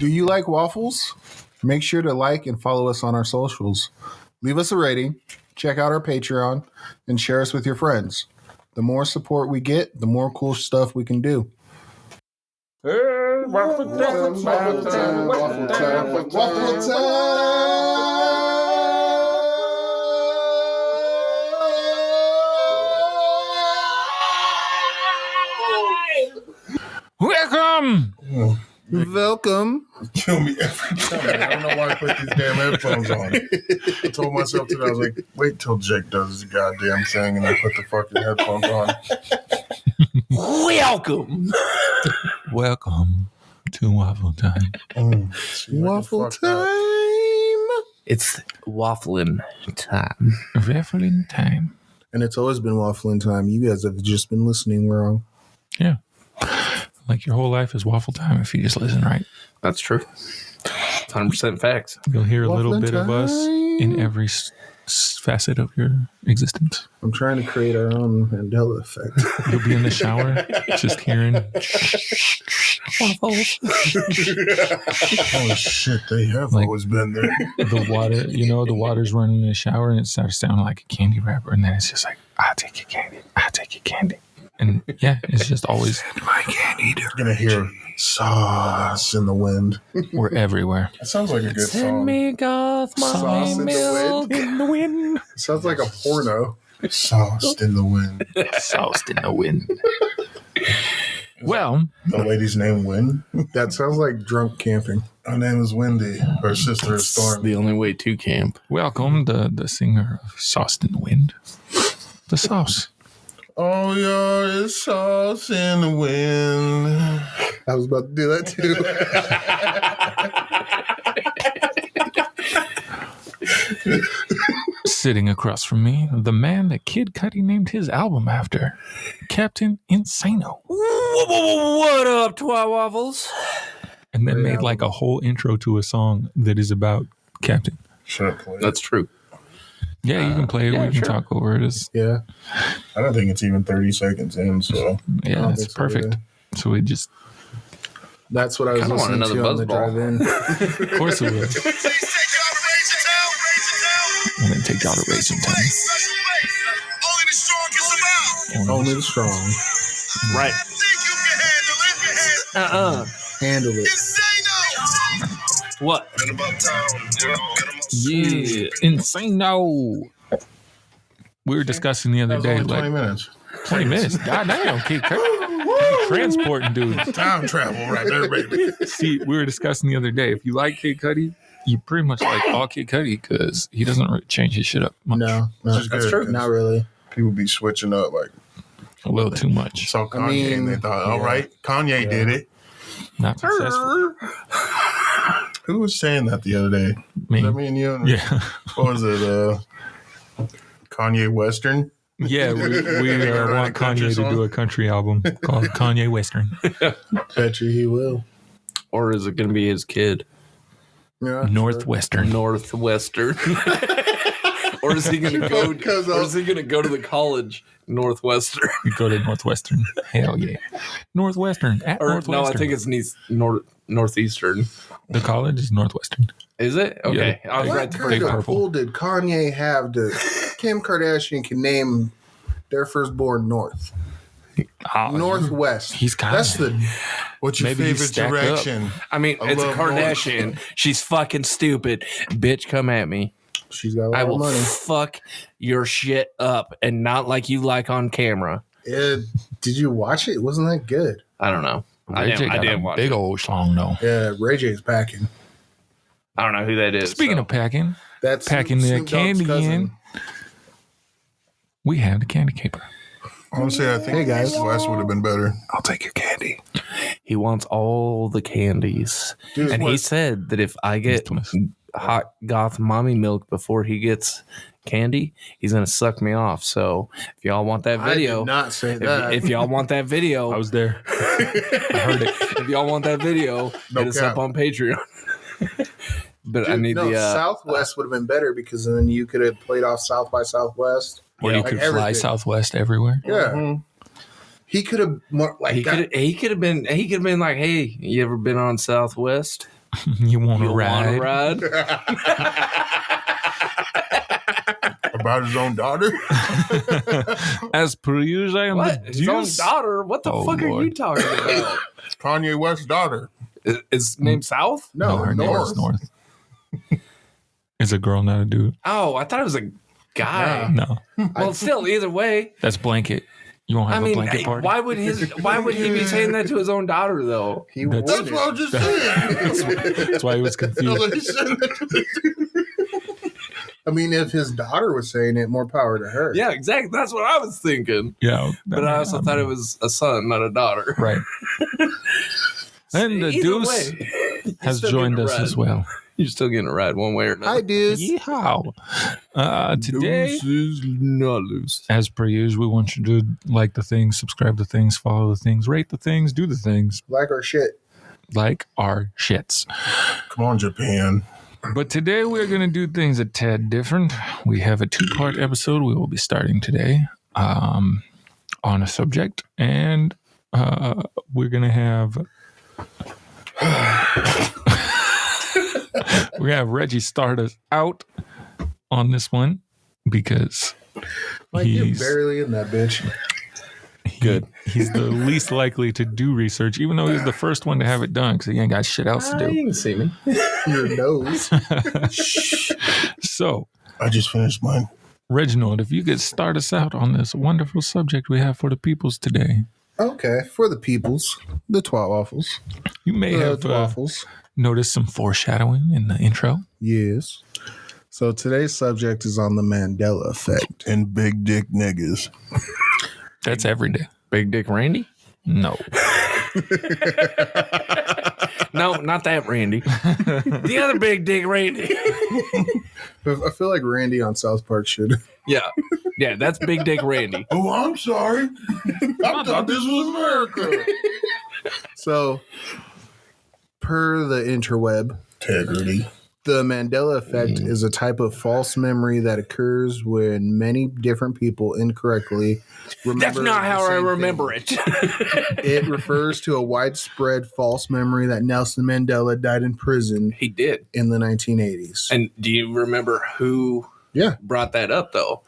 Do you like waffles? Make sure to like and follow us on our socials. Leave us a rating, check out our Patreon, and share us with your friends. The more support we get, the more cool stuff we can do. Hey, waffle time, waffle time, waffle time, waffle time. Welcome. Welcome. Kill me every time. I don't know why I put these damn headphones on. I told myself today, I was like, wait till Jake does his goddamn thing and I put the fucking headphones on. Welcome to Waffle Time. Waffle time. It's waffling time. Waffling time. And it's always been waffling time. You guys have just been listening wrong. Yeah. Like your whole life is waffle time if you just listen right. That's true. 100% facts. You'll hear a little Waffling bit of us in every facet of your existence. I'm trying to create our own Mandela Effect. You'll be in the shower just hearing Waffles. Oh shit, they have Like- always been there. the water. You know, the water's running in the shower and it starts sounding like a candy wrapper. And then it's just like, I'll take your candy. I'll take your candy. And yeah, it's just always, My candy. You're gonna hear sauce in the wind. we're everywhere. That sounds like a good Send song. me goth Sauce my in the milk wind. in the wind. Sounds like a porno. Sauced in the wind. Sauced in the wind. Well, The lady's name Win. That sounds like drunk camping. Her name is Wendy. Her sister is It's Stormy. the only way to camp. welcome the singer of Sauced in the Wind. The sauce. Oh, yeah, it's sauce in the wind. I was about to do that too. Sitting across from me, the man that Kid Cudi named his album after, Captain Insano. What up, Twi Waffles? And then Great made album. like a whole intro to a song that is about Captain. Should have played. That's true. Yeah, you can play it. yeah, We can sure. talk over it. It's, Yeah. I don't think it's even 30 seconds in, so. I yeah, don't it's think so perfect. either. So we just, That's what I was Kinda want listening to another on the buzz drive-in. of course it will. I'm going to take y'all to Raging Town. Only the strong. Right. Handle it. What? Yeah, Insano. We were discussing the That other was day, only 20 like minutes. 20 minutes. God damn, Kid Cudi. Transporting dudes. Time travel right there, baby. See, we were discussing the other day. If you like Kid Cudi, you pretty much like all Kid Cudi because he doesn't really change his shit up much. No, Which is That's good, true. 'cause not really. People be switching up like, A little too much. saw Kanye mean, and they thought, all yeah. right, Kanye did it. Not successful. Who was saying that the other day? Me. Was that me and you? Yeah. What was it? Kanye Western? Yeah, we Write a want country Kanye to song? do a country album called Kanye Western. Bet you he will. Or is it going to be his kid? Yeah, Northwestern. Northwestern. Or is he going to go? Or is he going to go to the college Northwestern? You go to Northwestern. Hell yeah. Northwestern. At Or Northwestern. no, I think it's Northeastern. the college is Northwestern. Is it? Okay, I was What right the kind first of time. purple. pull did Kanye have to Kim Kardashian can name their firstborn North? Oh, Northwest. He's kind That's the What's your Maybe you favorite stack up. direction? I mean, I it's a love Kardashian. She's fucking stupid. Bitch, come at me. she's got a lot I of will money. fuck your shit up and not like you like on camera. Did you watch it? Wasn't that good? I don't know. I Ray J didn't, I got didn't a watch big it. old schlong though. Yeah, Ray J's packing. I don't know who that is. Speaking so. of packing, That's packing the Snoop Dogg's candy cousin. in, we have the candy caper. Honestly, I think Hey, guys. West would have been better. I'll take your candy. He wants all the candies. Dude, And he said that if I get hot goth mommy milk before he gets candy, he's going to suck me off. So if y'all want that I video, did not say that. if y'all want that video, I was there. I heard it. if y'all want that video, No hit us cap. up on Patreon. But I Dude, need no, the Southwest would have been better because then you could have played off South by Southwest. Or Yeah, you like could fly everything. Southwest everywhere. Yeah, Mhm. he could have more like he got- could have been like, hey, you ever been on Southwest? You want to You want ride? to ride? About his own daughter? As per usual, I am What? the His own deuce. daughter? What the Oh, fuck are Lord. you talking about? Kanye West's daughter. Is named South? No, her name is North. It's a girl, not a dude. Oh, I thought it was a guy. No, Well, still, either way. that's blanket. You won't have I a mean, blanket party. why would he be saying that to his own daughter though? He That's- wanted That's what I was just saying. That's why he was confused. He said that. I mean, if his daughter was saying it, more power to her. Yeah, exactly. That's what I was thinking. Yeah, But I also thought it was a son, not a daughter. right. And the Either Deuce way, you're has still joined getting a us ride. as well. You're still getting a ride one way or another. Hi, dudes. Yeehaw! Today, Deuces, not loose. as per usual, we want you to like the things, subscribe to things, follow the things, rate the things, do the things, Like our shit. like our shits. Come on, Japan. But today we're going to do things a tad different. We have a 2-part episode we will be starting today on a subject, and we're going to have we're going to have Reggie start us out on this one because Like, you're he's barely in that bitch. Good. He's the least likely to do research, even though he's the first one to have it done because he ain't got shit else to do. You can see me. Your nose. So, I just finished mine. Reginald, if you could start us out on this wonderful subject we have for the peoples today. Okay, for the peoples, the twat waffles. You may have waffles. noticed some foreshadowing in the intro. Yes. So today's subject is on the Mandela Effect. And big dick niggas. That's every day. Big Dick Randy? No. No, not that Randy. The other Big Dick Randy. I feel like Randy on South Park should. Yeah, that's Big Dick Randy. Oh, I'm sorry. I thought this was America. So, per the interweb, Integrity. the Mandela Effect is a type of false memory that occurs when many different people incorrectly remember. That's not how I remember it. It refers to a widespread false memory that Nelson Mandela died in prison He did. in the 1980s. And do you remember who Yeah. brought that up, though?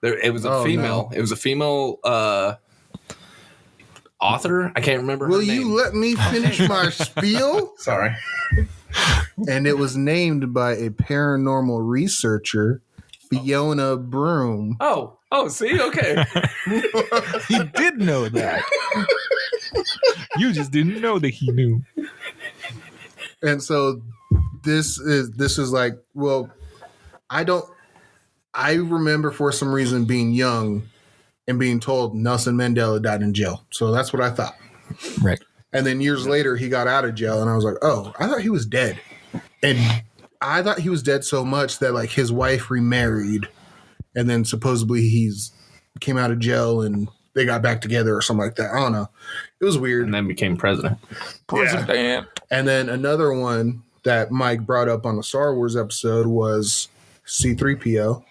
It was a female. no. It was a female author. I can't remember Will her name. you let me finish my spiel? Sorry. And it was named by a paranormal researcher, Fiona Broom. Oh, see? Okay. He did know that. You just didn't know that he knew. And so this is like, well, I remember for some reason being young and being told Nelson Mandela died in jail. So that's what I thought. Right. And then years later, he got out of jail, and I was like, oh, I thought he was dead. And I thought he was dead so much that, like, his wife remarried, and then supposedly he's came out of jail and they got back together or something like that. I don't know. It was weird. And then became president. President. And then another one that Mike brought up on the Star Wars episode was C-3PO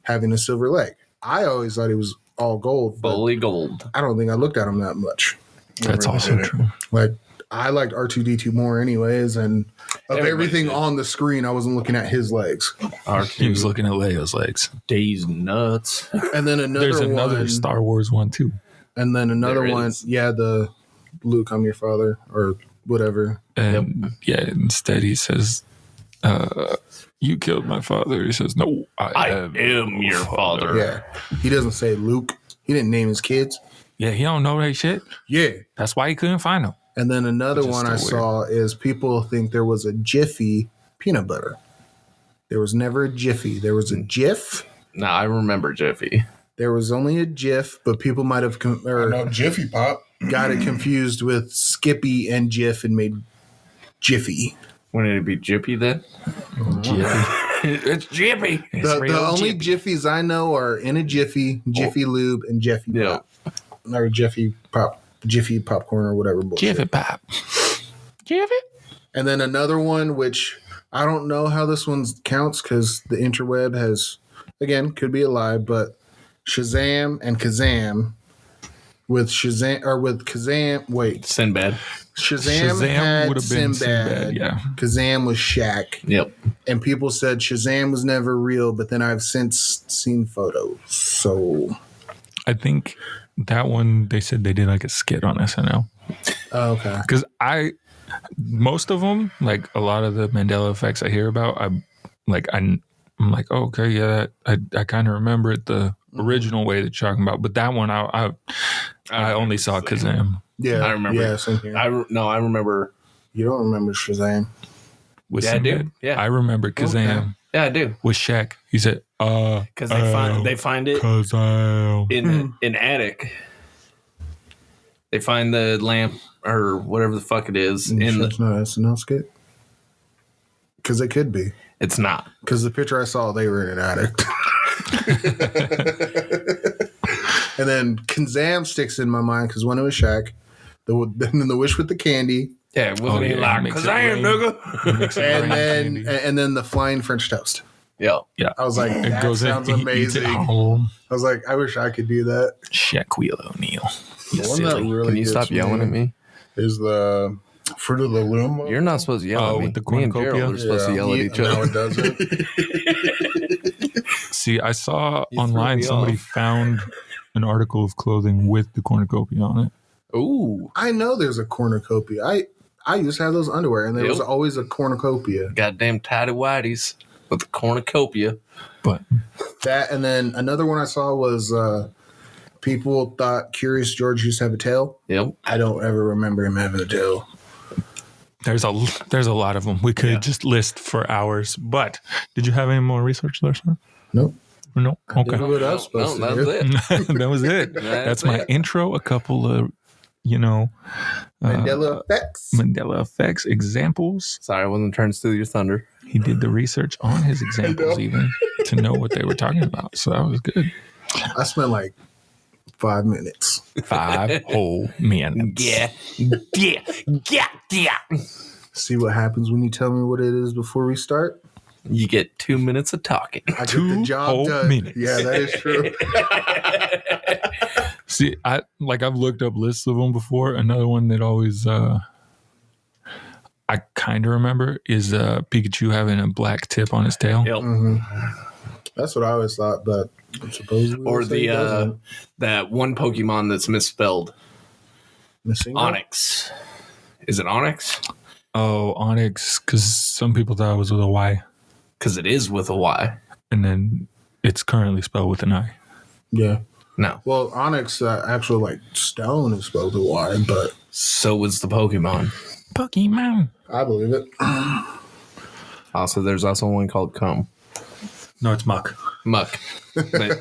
having a silver leg. I always thought he was all gold. But Fully gold. I don't think I looked at him that much. That's Never also did it. true. Like, I liked R2-D2 more anyways, and of Everybody everything did. on the screen, I wasn't looking at his legs. He was looking at Leia's legs. Days nuts. And then There's another one, Star Wars one too. and then another There one, is. the Luke, I'm your father, or whatever. And instead he says, you killed my father. He says, no, I am your father. Yeah. He doesn't say Luke. He didn't name his kids. Yeah, he don't know that shit. Yeah. That's why he couldn't find him. And then another Which is one I still saw is people think there was a Jiffy peanut butter. There was never a Jiffy. There was a Jif. No, I remember Jiffy. There was only a Jif, but people might have No, Jiffy Pop. got it confused with Skippy and Jif and made Jiffy. Wouldn't it be Jippy then? It's Jippy. The only Jiffies I know are in a Jiffy, Jiffy Lube, and Jiffy Yeah. Pop. Or Jiffy Popcorn or whatever bullshit. Jiffy Pop. Jiffy? And then another one, which I don't know how this one counts because the interweb has, again, could be a lie, but Shazam and Kazam with Shazam or with Kazam. Wait, Sinbad. Shazam had would have been Sinbad. Yeah. Kazam was Shaq. Yep. And people said Shazam was never real, but then I've since seen photos. So I think that one, they said they did like a skit on SNL. oh, okay. Because most of them, like a lot of the Mandela effects I hear about, I'm like, oh, okay, yeah, I kind of remember it the original way that you're talking about. But that one, I only saw Kazam. Yeah, I remember. Yeah, same here. I remember. You don't remember Shazam? With Yeah, I do. Sinbad. Yeah. I remember Kazam Okay. Yeah, I do. with Shaq. He said, Because they find it Kazam. in an attic. They find the lamp or whatever the fuck it is in It's not an SNL skit? Because it could be. It's not. Because the picture I saw, they were in an attic. And then Kazam sticks in my mind because when it was Shaq, then the wish with the candy, Yeah, it wasn't even like makes it Kazam, rain. nigga. and then the flying French toast. Yeah. Yeah. I was like, It that goes sounds in, he eats it amazing. I home. was like, I wish I could do that. Shaquille O'Neal. The one that really Can you gets stop yelling at me? Is the Fruit of the Loom? You're not supposed to yell at me. with the Me and cornucopia? Gerald are supposed to yell at each No, other. it doesn't. See, I saw You threw online me somebody off. found an article of clothing with the cornucopia on it. Ooh. I know there's a cornucopia. I used to have those underwear, and there was Yep. always a cornucopia. Goddamn tidy whities with the cornucopia. But That, and then another one I saw was people thought Curious George used to have a tail. Yep. I don't ever remember him having a tail. there's a lot of them. We could just list for hours. But did you have any more research there, sir? Nope. No? Okay. Did what I was supposed No, to that do. was it. That was it. That's my it. intro. A couple of, Mandela effects. Mandela effects examples. Sorry, I wasn't trying to steal your thunder. He did the research on his examples even to know what they were talking about. So that was good. I spent like 5 minutes. 5 whole minutes. Yeah. See what happens when you tell me what it is before we start. You get 2 minutes of talking. I get 2 the job whole done. minutes. Yeah, that is true. See, I've looked up lists of them before. Another one that always I kind of remember is Pikachu having a black tip on his tail. Yep. That's what I always thought, but supposedly Or they say it doesn't. that one Pokemon that's misspelled. Missing Onyx. Is it Onyx? Oh, Onyx, because some people thought it was with a Y, Because it is with a Y. and then it's currently spelled with an I. Yeah. No. Well, Onyx, actual like stone is spelled with a Y, but So was the Pokemon. Pokemon. I believe it. Also, there's also one called Cum. No, it's Muck. Muck. But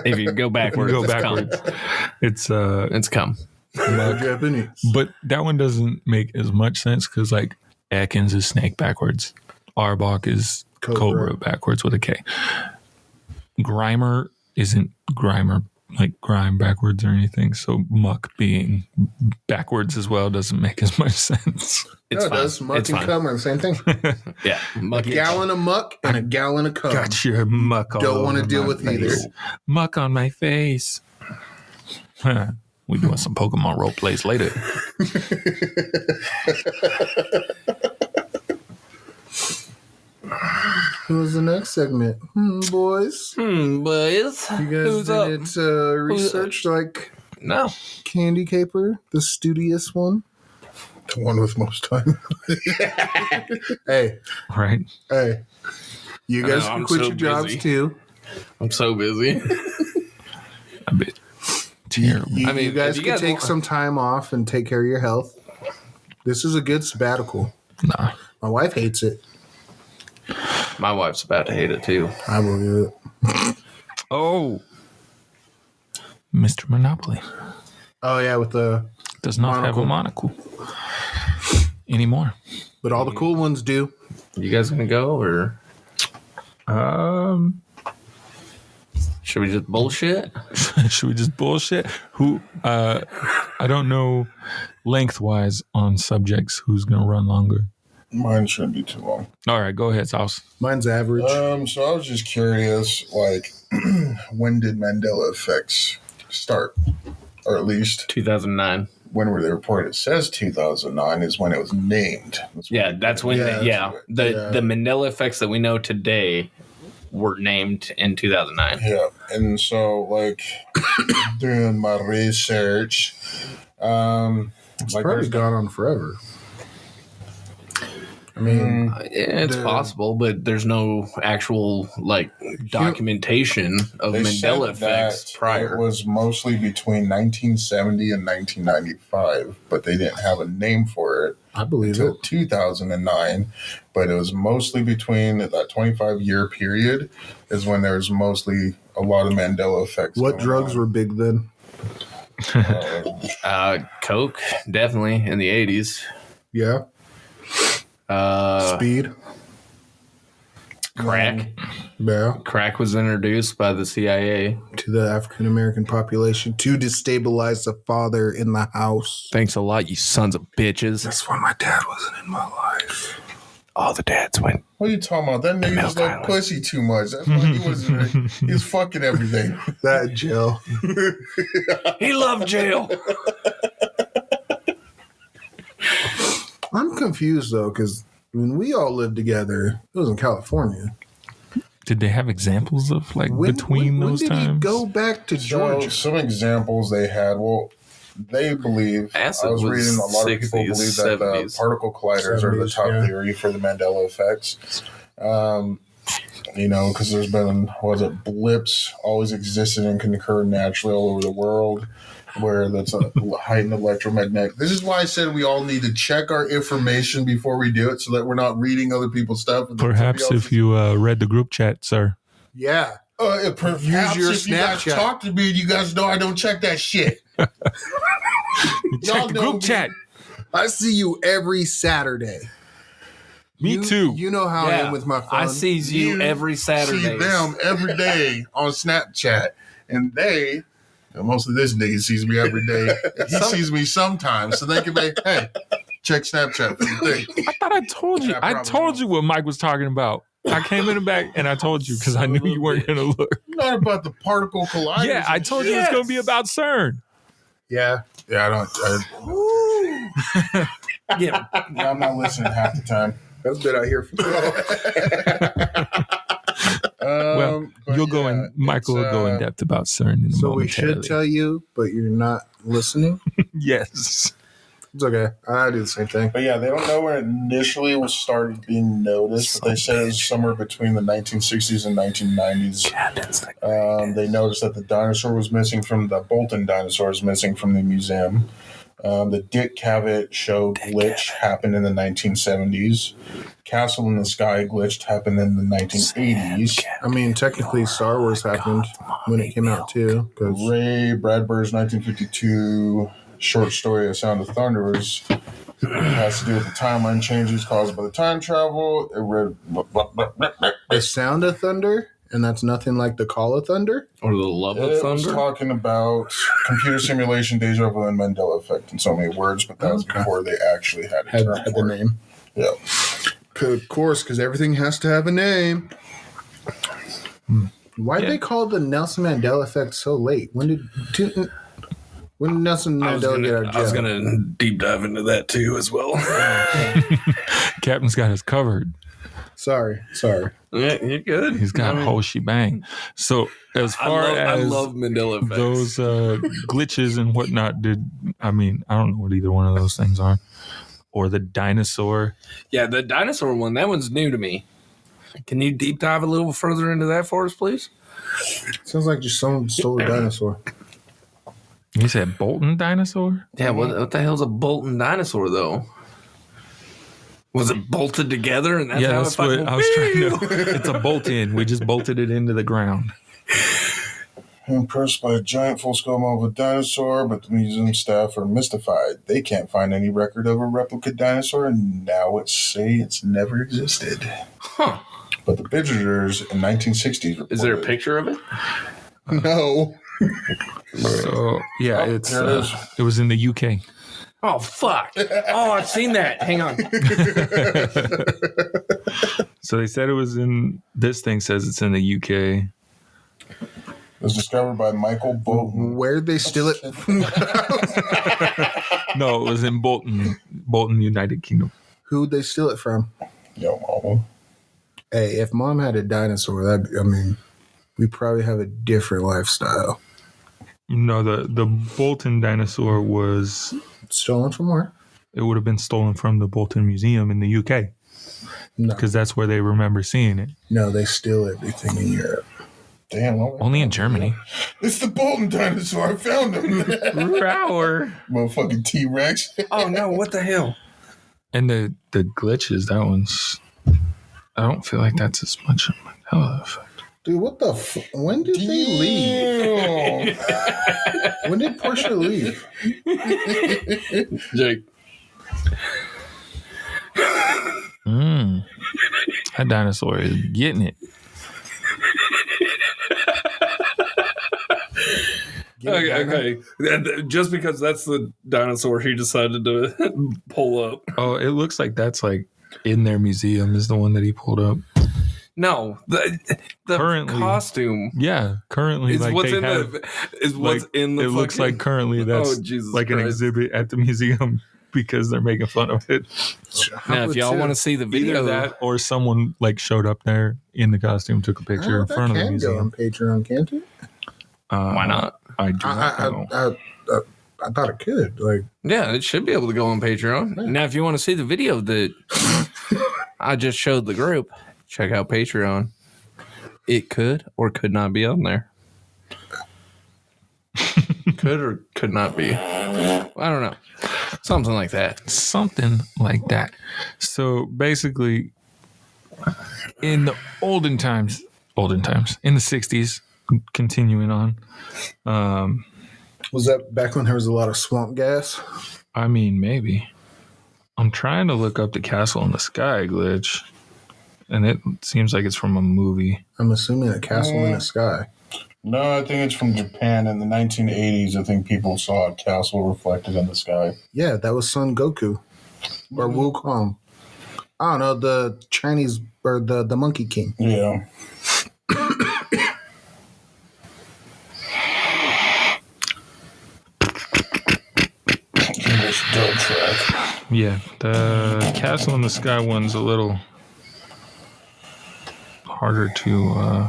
if you go backwards, Go it's backwards. Cum. It's It's Cum. Japanese. but that one doesn't make as much sense because like Ekans is snake backwards, Arbok is cobra backwards with a K. Grimer isn't Grimer like grime backwards or anything. So Muck being backwards as well doesn't make as much sense. It's No, it fine. does. Muck It's and fine. cum are the same thing. Yeah. Muck. A gallon of muck and a gallon of cum. Got your muck all Don't want to over deal my with face. either. Muck on my face. We doing some Pokemon role plays later. Who's the next segment? Boys. Boys. You guys Who's up? didn't research like No. Candy Caper, the studious one? The one with most time. Hey, Right? hey. You I guys know, can I'm quit so your jobs busy. too. I'm so busy. A bit terrible. You, I mean, you guys if you can guys take want- some time off and take care of your health. This is a good sabbatical. Nah. My wife hates it. My wife's about to hate it too. I believe it. Oh. Mr. Monopoly Oh yeah, with the does not have a monocle anymore. but all the cool ones do. You guys gonna go or should we just bullshit? Should we just bullshit? Who I don't know lengthwise on subjects who's gonna run longer. Mine shouldn't be too long. All right, go ahead, Sauce. Mine's average. So I was just curious, like, when did Mandela effects start? or at least 2009. when the report it says 2009 is when it was named. That's when. The Mandela effects that we know today were named in 2009. Yeah, and so like doing my research, It's probably gone on forever. I mean, It's possible, but there's no actual like documentation of Mandela effects prior. It was mostly between 1970 and 1995, but they didn't have a name for it. I believe until it. 2009, but it was mostly between that 25-year period is when there was mostly a lot of Mandela effects. What drugs were big then? Coke, definitely in the 80s. Yeah. Speed. Crack. Yeah. Crack was introduced by the CIA to the African American population to destabilize the father in the house. Thanks a lot, you sons of bitches. That's why my dad wasn't in my life. All the dads went. What are you talking about? That nigga just like pussy too much. That's why he wasn't. He was fucking everything. That jail. He loved jail. I'm confused though, because when we all lived together, it was in California. Did they have examples of like between those times? When did he go back to Georgia? Some examples they had. Well, they believe. Acid I was reading a lot 60s, of people believe that 70s. The particle colliders are the top theory for the Mandela effects. Because there's been blips always existed and can occur naturally all over the world. Where that's a heightened electromagnetic. This is why I said we all need to check our information before we do it, so that we're not reading other people's stuff. Perhaps if you read the group chat, sir. Yeah. Perhaps use your Snapchat. You guys talk to me and you guys know I don't check that shit. Check the group chat. I see you every Saturday. Me too. You know how I am with my phone. I see you every Saturday. See them every day on Snapchat, and they. Most of this nigga sees me every day. He sees me sometimes, so they can be, hey, check Snapchat for the thing. I thought I told you. I told you what Mike was talking about. I came in the back and I told you because I knew you weren't going to look. Not about the particle colliders. Yeah, I told you it's going to be about CERN. Yeah. Yeah, I'm not listening half the time. That's a bit out here for you'll go in. Michael will go in depth about CERN in a moment. So we should tell you, but you're not listening. Yes, it's okay. I do the same thing. But yeah, they don't know when it initially was started being noticed. But they said it was somewhere between the 1960s and 1990s. They noticed that the dinosaur was missing from the Bolton dinosaur was missing from the museum. The Dick Cavett show glitch happened in the 1970s. Castle in the Sky glitch happened in the 1980s. I mean, technically, Star Wars happened when it came out too. Ray Bradbury's 1952 short story, A Sound of Thunder, has to do with the timeline changes caused by the time travel. It read The Sound of Thunder. And that's nothing like the Call of Thunder? Or the Love of Thunder? It was talking about computer simulation, deja vu, and Mandela Effect in so many words, but that was before they actually had the name. Yeah. Of course, because everything has to have a name. Why did they call the Nelson Mandela Effect so late? When did Nelson Mandela get out of jail? I was going to deep dive into that too as well. Captain's got us covered. Sorry. Yeah, you're good. He's got a whole shebang. So as far as I love Mandela effects. Those glitches and whatnot, I don't know what either one of those things are. Or the dinosaur. Yeah, the dinosaur one, that one's new to me. Can you deep dive a little further into that for us, please? Sounds like just someone stole a dinosaur. You said Bolton dinosaur? Yeah, what the hell's a Bolton dinosaur, though? Was it bolted together? And that's what I was trying to. It's a bolt in. We just bolted it into the ground. Impressed by a giant full-scale model of a dinosaur, but the museum staff are mystified. They can't find any record of a replica dinosaur, and now it's never existed. Huh. But the visitors in 1960s reported. Is there a picture of it? No. So, yeah, it was in the UK. Oh, fuck. Oh, I've seen that. Hang on. So they said it was in, this thing says it's in the UK. It was discovered by Michael Bolton. Where'd they steal it from? No, it was in Bolton, United Kingdom. Who'd they steal it from? Yo, mama. Hey, if mom had a dinosaur, we probably have a different lifestyle. No, the Bolton dinosaur was Stolen from where? it would have been stolen from the Bolton Museum in the UK No, because that's where they remember seeing it. no, they steal everything in Europe. Damn. Only in Germany. It's the Bolton dinosaur. I found him. Rower. Motherfucking T-Rex. Oh no! What the hell? And the glitches, that one's. I don't feel like that's as much of a Mandela effect. Dude, what the? When did they leave? When did Portia leave? Jake. That dinosaur is getting it. Okay. Just because that's the dinosaur he decided to pull up. Oh, it looks like that's like in their museum is the one that he pulled up. No, the Currently- costume Yeah, currently is like what's they in have, what's in the. it looks fucking- like currently that's Oh, Jesus like an Christ. exhibit at the museum because they're making fun of it. Now, if y'all want to see the video, Either that or someone like showed up there in the costume, took a picture in front of the Can go museum. on Patreon, can't it? why not? I do not know. I thought it could. Like, Yeah, it should be able to go on Patreon. Yeah. Now, if you want to see the video that I just showed the group, check out Patreon. It could or could not be on there. Could or could not be. I don't know. Something like that. Something like that. So basically, in the olden times, in the 60s, continuing on, was that back when there was a lot of swamp gas? I mean, maybe. I'm trying to look up the Castle in the Sky glitch, and it seems like it's from a movie. I'm assuming a castle in the sky. No, I think it's from Japan in the 1980s. I think people saw a castle reflected in the sky. Yeah, that was Son Goku or Wukong. I don't know, the Chinese or the Monkey King. Yeah. English dub track. Yeah, the Castle in the Sky one's a little harder to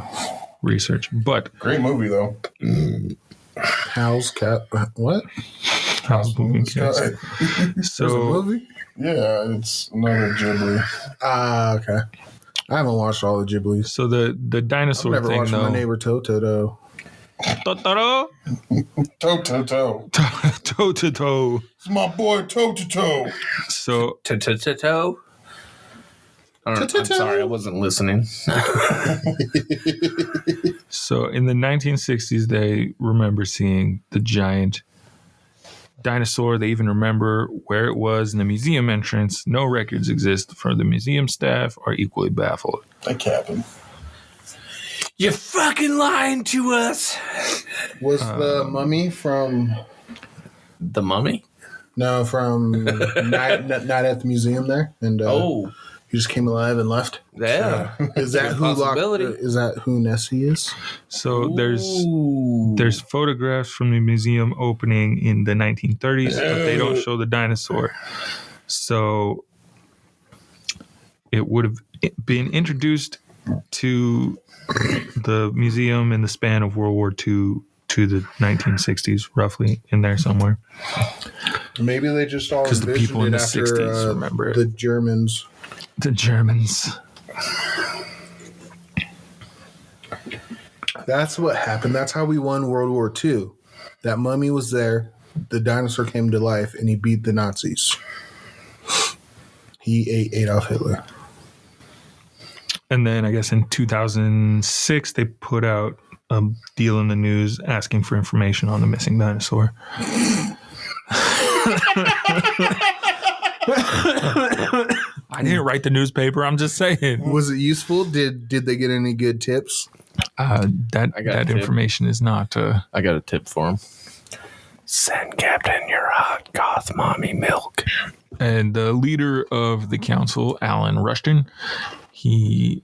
research, but Great movie, though. Howl's Cat. What? How's moving Sky. cats? There's a So movie? Yeah, it's another Ghibli. Ah, okay. I haven't watched all the Ghiblis. So the I've dinosaur never thing watched though. My Neighbor Totoro. Totoro, Toe to toe. toe to toe. It's my boy toe to toe. So Toe. I'm sorry, I wasn't listening. So in the 1960s, they remember seeing the giant dinosaur. They even remember where it was in the museum entrance. No records exist for the museum staff are equally baffled. They capping. You fucking lying to us. Was the mummy from The Mummy? from night at the museum there? And he just came alive and left. Yeah. Is that who possibility. Is that who Nessie is? So there's photographs from the museum opening in the 1930s, but they don't show the dinosaur. So it would have been introduced to the museum in the span of World War II to the 1960s, roughly in there somewhere. Maybe they just all 'Cause the people in envisioned the it after 60s remember it. the Germans. The Germans. That's what happened. That's how we won World War II. That mummy was there. The dinosaur came to life, and he beat the Nazis. He ate Adolf Hitler. And then I guess in 2006, they put out a deal in the news asking for information on the missing dinosaur. I didn't write the newspaper. I'm just saying. Was it useful? Did they get any good tips? That a tip. information is not. I got a tip for him. Send Captain your hot goth mommy milk. And the leader of the council, Alan Rushton, he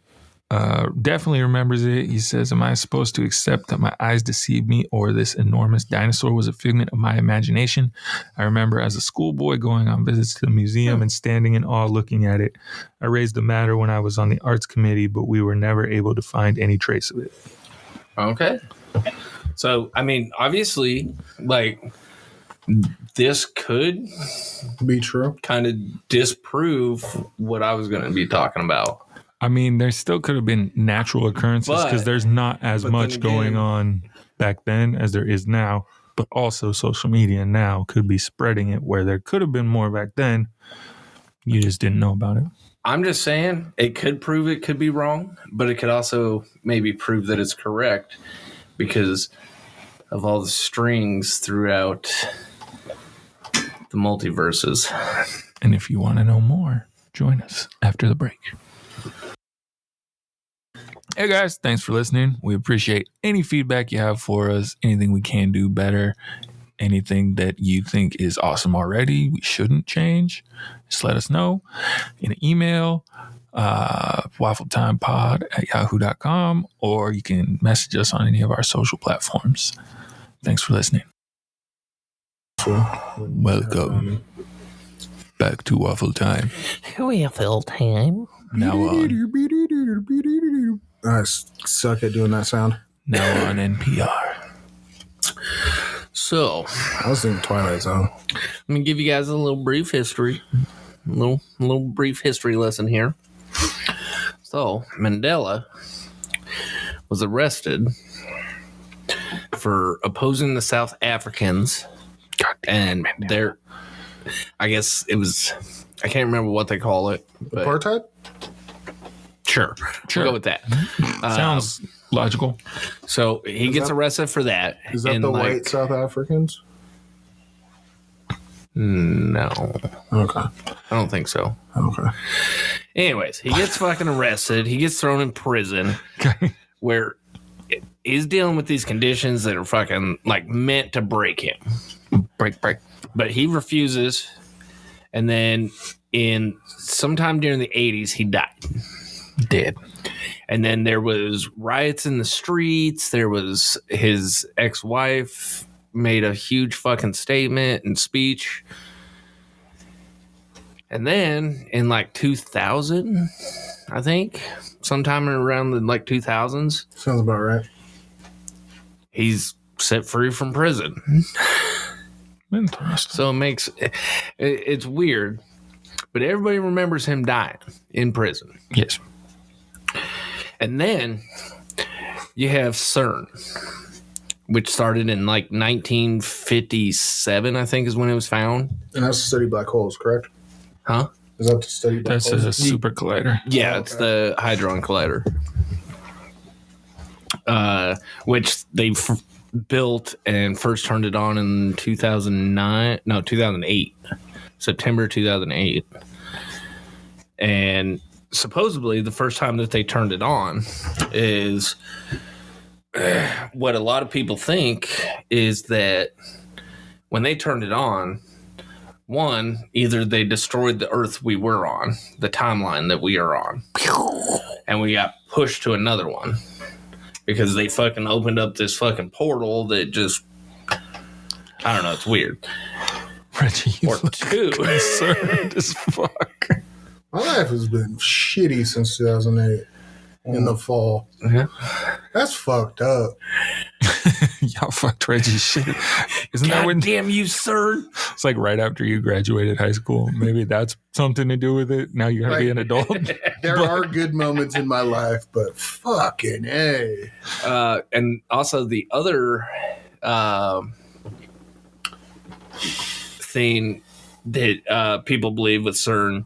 definitely remembers it. He says, am I supposed to accept that my eyes deceived me or this enormous dinosaur was a figment of my imagination? I remember as a schoolboy going on visits to the museum and standing in awe looking at it. I raised the matter when I was on the arts committee, but we were never able to find any trace of it. Okay. So, I mean, obviously, like, this could be true. Kind of disprove what I was going to be talking about. I mean, there still could have been natural occurrences because there's not as much going on back then as there is now. But also social media now could be spreading it where there could have been more back then. You just didn't know about it. I'm just saying it could prove it could be wrong, but it could also maybe prove that it's correct because of all the strings throughout the multiverses. And if you want to know more, join us after the break. Hey guys, thanks for listening. We appreciate any feedback you have for us, anything we can do better, anything that you think is awesome already, we shouldn't change. Just let us know in an email, waffletimepod@yahoo.com, or you can message us on any of our social platforms. Thanks for listening. Welcome back to Waffle Time. Waffle Time. Now on. I suck at doing that sound. Now on NPR. So, I was thinking Twilight Zone. let me give you guys a little brief history. A little brief history lesson here. So, Mandela was arrested for opposing the South Africans. And their, I guess it was, I can't remember what they call it. But Apartheid? Sure. We'll go with that. Sounds logical. So he gets arrested for that. Is that the white South Africans? No. Okay. I don't think so. Okay. Anyways, he gets fucking arrested. He gets thrown in prison where he's dealing with these conditions that are fucking like meant to break him. Break. But he refuses. And then in sometime during the 80s, he died. Dead. And then there was riots in the streets. There was his ex-wife made a huge fucking statement and speech. And then in like 2000, I think, sometime around the like 2000s. Sounds about right. He's set free from prison. Interesting. So it's weird, but everybody remembers him dying in prison. Yes. And then you have CERN, which started in like 1957, I think is when it was found. And that's to study black holes, correct? Huh? Is that to study black That's holes? a super collider. Yeah, it's the Hadron Collider, which they built and first turned it on in 2008, September 2008. And supposedly the first time that they turned it on is what a lot of people think is that when they turned it on, one, either they destroyed the Earth we were on, the timeline that we are on, and we got pushed to another one because they fucking opened up this fucking portal that just, I don't know, it's weird. Reggie, you Or look two. concerned as fuck. My life has been shitty since 2008 in the fall. Yeah. That's fucked up. Y'all fucked Reggie's shit. Isn't that when Damn you, sir. it's like right after you graduated high school? Maybe that's something to do with it. Now you gotta be an adult. There are good moments in my life, but fucking A. And also the other thing that people believe with CERN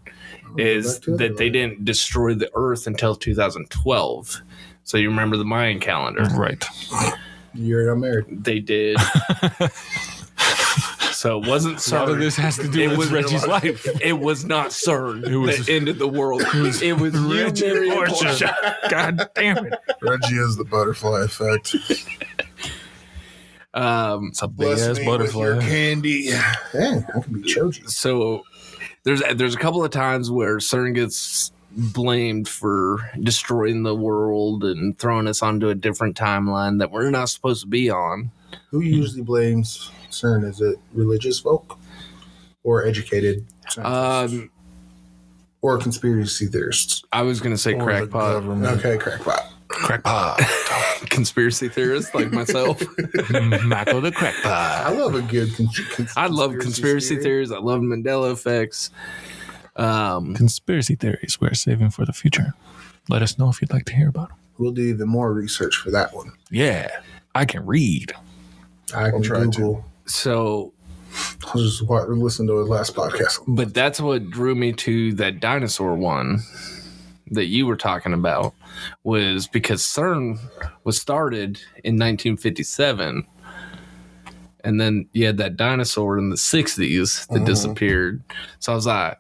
is that they didn't destroy the Earth until 2012. So you remember the Mayan calendar. Right. The year I got married. They did. So it wasn't CERN. A lot of this has to do with Reggie's life. It was not CERN that ended the world. It was Reggie you, Mary, and Portia. Portia. God damn it. Reggie is the butterfly effect. It's a big Bless ass me with butterfly. your candy. Dang, I can be choji. So there's a couple of times where CERN gets blamed for destroying the world and throwing us onto a different timeline that we're not supposed to be on. Who usually blames CERN? Is it religious folk or educated scientists? Or conspiracy theorists? I was going to say crackpot. Okay, crackpot. Crackpot. Conspiracy theorists like myself. Michael the crackpot. I love a good I love conspiracy theories. I love Mandela effects. Conspiracy theories we're saving for the future. Let us know if you'd like to hear about them. We'll do even more research for that one. Yeah, I can read. I can try Google. So, I'll just listen to his last podcast. but that's what drew me to that dinosaur one that you were talking about, was because CERN was started in 1957. And then you had that dinosaur in the 60s that disappeared. So I was like,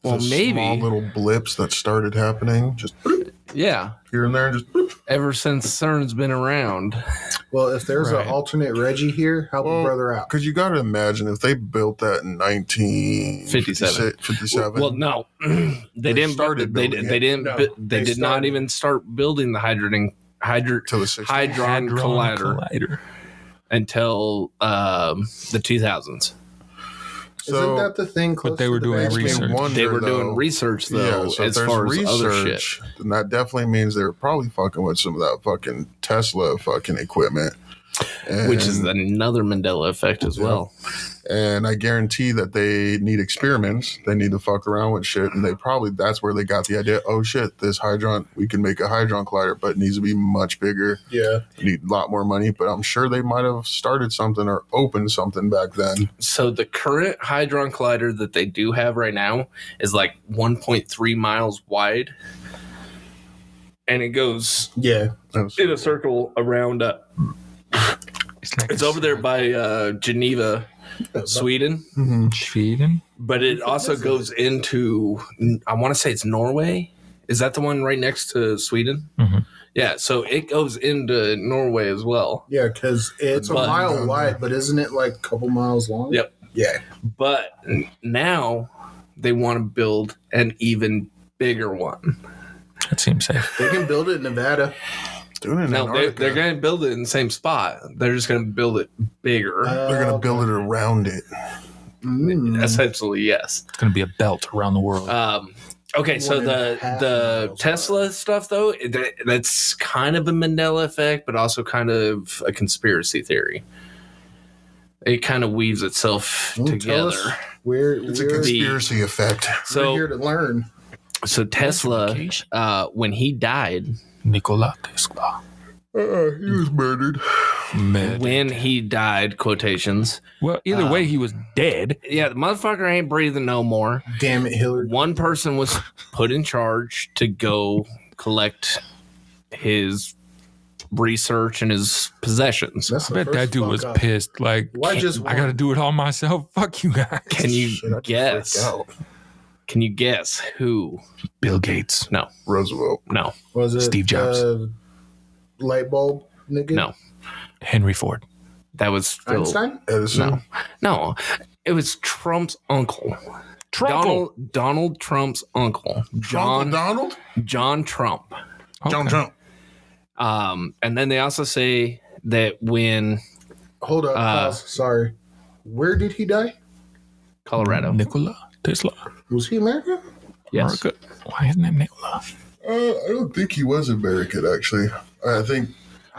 well, Just maybe. small little blips that started happening, just Yeah. here and there, just Ever since CERN's been around. Well, if there's Right. an alternate Reggie here, help a brother out. because you got to imagine if they built that in 1957. Well, no. they didn't started they building didn't No, they they did not started. even start building the Till the 60s. Hadron Collider until the 2000s. Isn't that the thing? Close they to were the doing Vatican? research. They were doing research though, so as if there's far as other shit. then that definitely means they were probably fucking with some of that fucking Tesla fucking equipment. Which is And- another Mandela effect as well. And I guarantee that they need experiments. They need to fuck around with shit. And that's where they got the idea. Oh shit, we can make a Hadron Collider, but it needs to be much bigger. Yeah. Need a lot more money. But I'm sure they might have started something or opened something back then. So the current Hadron Collider that they do have right now is like 1.3 miles wide. And it goes Yeah. in a circle around it's over there by Geneva, Sweden. Sweden. But it also goes into, I want to say it's Norway. Is that the one right next to Sweden? Mhm. Yeah, so it goes into Norway as well. Yeah, because it's a But- mile wide, but isn't it like a couple miles long? Yep. Yeah. But now they want to build an even bigger one. That seems safe. They can build it in Nevada. Doing it in No, Antarctica. they're going to build it in the same spot. They're just going to build it bigger. They're going to build it around it. Essentially, yes. It's going to be a belt around the world. Okay, so 1.5 the miles Tesla stuff, though, that's kind of a Mandela effect, but also kind of a conspiracy theory. It kind of weaves itself Tell together. us where It's a conspiracy effect. we're So, here to learn. so Tesla, when he died, Nikola Tesla. He was murdered. when he died, quotations. Well, either way, he was dead. Yeah, the motherfucker ain't breathing no more. Damn it, Hillary. One person was put in charge to go collect his research and his possessions. That's I the bet that first dude fuck was up. pissed. Like, Why just I got to one? do it all myself. Fuck you guys. Can you Shit, I'd guess? freak out. Can you guess who? Bill Gates. No, Roosevelt. no, Was it Steve Jobs. Light bulb nigga? no. Henry Ford. That was still Einstein? Edison. no. It was Trump's uncle. Donald Trump's uncle, Donald? John Trump. John Trump. And then they also say that when Hold up. Pause. Sorry. Where did he die? Colorado, Nikola Tesla. Was he American? yes, America. Why isn't that Nikola? I don't think he was American, actually. I think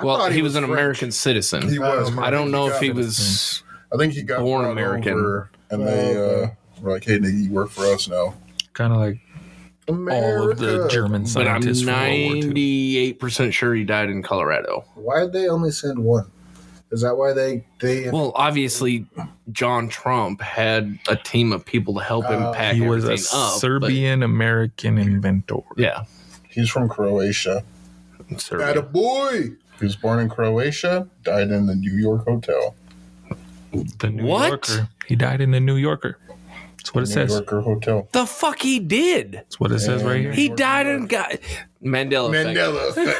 well, thought he was an French. American citizen. he was. I I don't know if he got- was. I think he got born brought American. over, and they Okay. were like, "Hey, nigga, you work for us now." Kind of like America. all of the German But I'm scientists from World War II. 98% sure he died in Colorado. Why did they only send one? Is that why they Well, obviously, John Trump had a team of people to help him pack He was everything a up. but- Serbian American inventor. yeah. He's from Croatia. Serbia. boy? He was born in Croatia, died in the New York hotel. The New What? Yorker. He died in the New Yorker. That's what it New says. Yorker hotel. The fuck he did? That's what it says right here. He died and got Mandela effect. Mandela effect.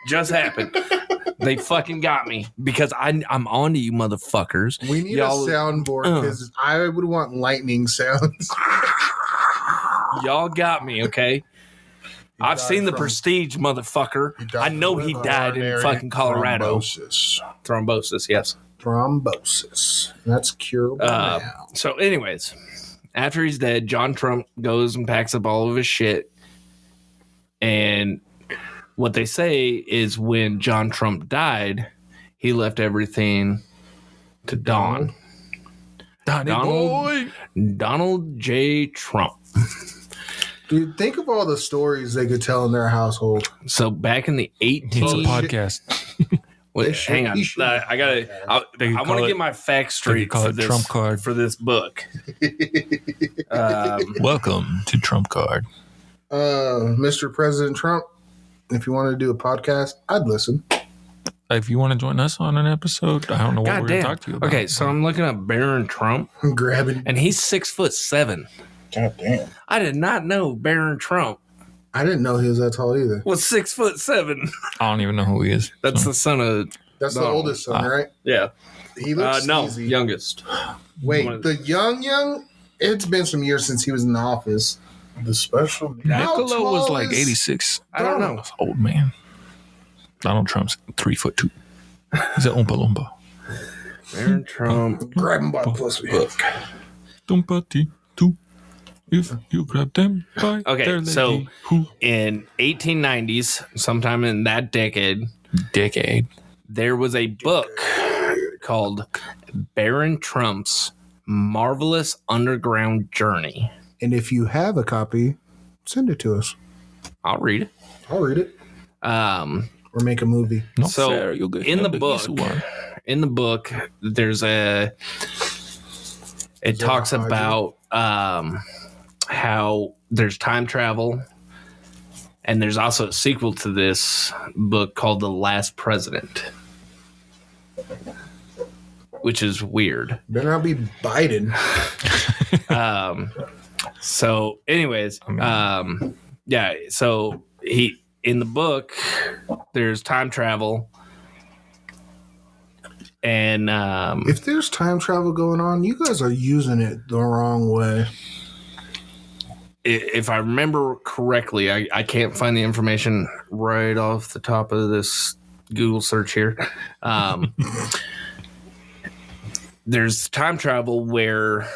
Just happened. They fucking got me because I'm on to you motherfuckers. We need Y'all- a soundboard because I would want lightning sounds. Y'all got me, okay? I've seen The Prestige, motherfucker. I know he died in fucking Colorado. Thrombosis, yes. Thrombosis. That's curable now. So, anyways, after he's dead, John Trump goes and packs up all of his shit. And what they say is when John Trump died, he left everything to Donald J. Trump. Dude, think of all the stories they could tell in their household. So back in the It's a podcast. Wait, hang on. I want to get my facts straight call it Trump card for this book. Welcome to Trump Card. Mr. President Trump, if you want to do a podcast, I'd listen. If you want to join us on an episode, I don't know what we're going to talk to you about. Okay, so I'm looking up Barron Trump. Grabbing. And he's 6'7". God damn. I did not know Barron Trump I didn't know he was that tall either. was 6'7". I don't even know who he is. That's the son of... That's the Donald. oldest son, right? Yeah. He looks No, easy. youngest. Wait, the young? It's been some years since he was in the office. The special. How Niccolo tall was like is 86. I don't know. That's old man. Donald Trump's 3'2". He's an Oompa Loompa. Barron Trump. Grab him by the pussy. Dumpati two. If you grab them by Okay, their so lady, who in 1890s, sometime in that decade, there was a book called Barron Trump's Marvelous Underground Journey. And if you have a copy, send it to us. I'll read it. I'll read it. Or make a movie. not So fair, you'll get in the handed book, this one. there's it talks about how there's time travel, and there's also a sequel to this book called The Last President, which is weird. Better not be Biden. So anyways, yeah, so he in the book there's time travel, and If there's time travel going on, you guys are using it the wrong way. if I remember correctly, I can't find the information right off the top of this Google search here. There's time travel where,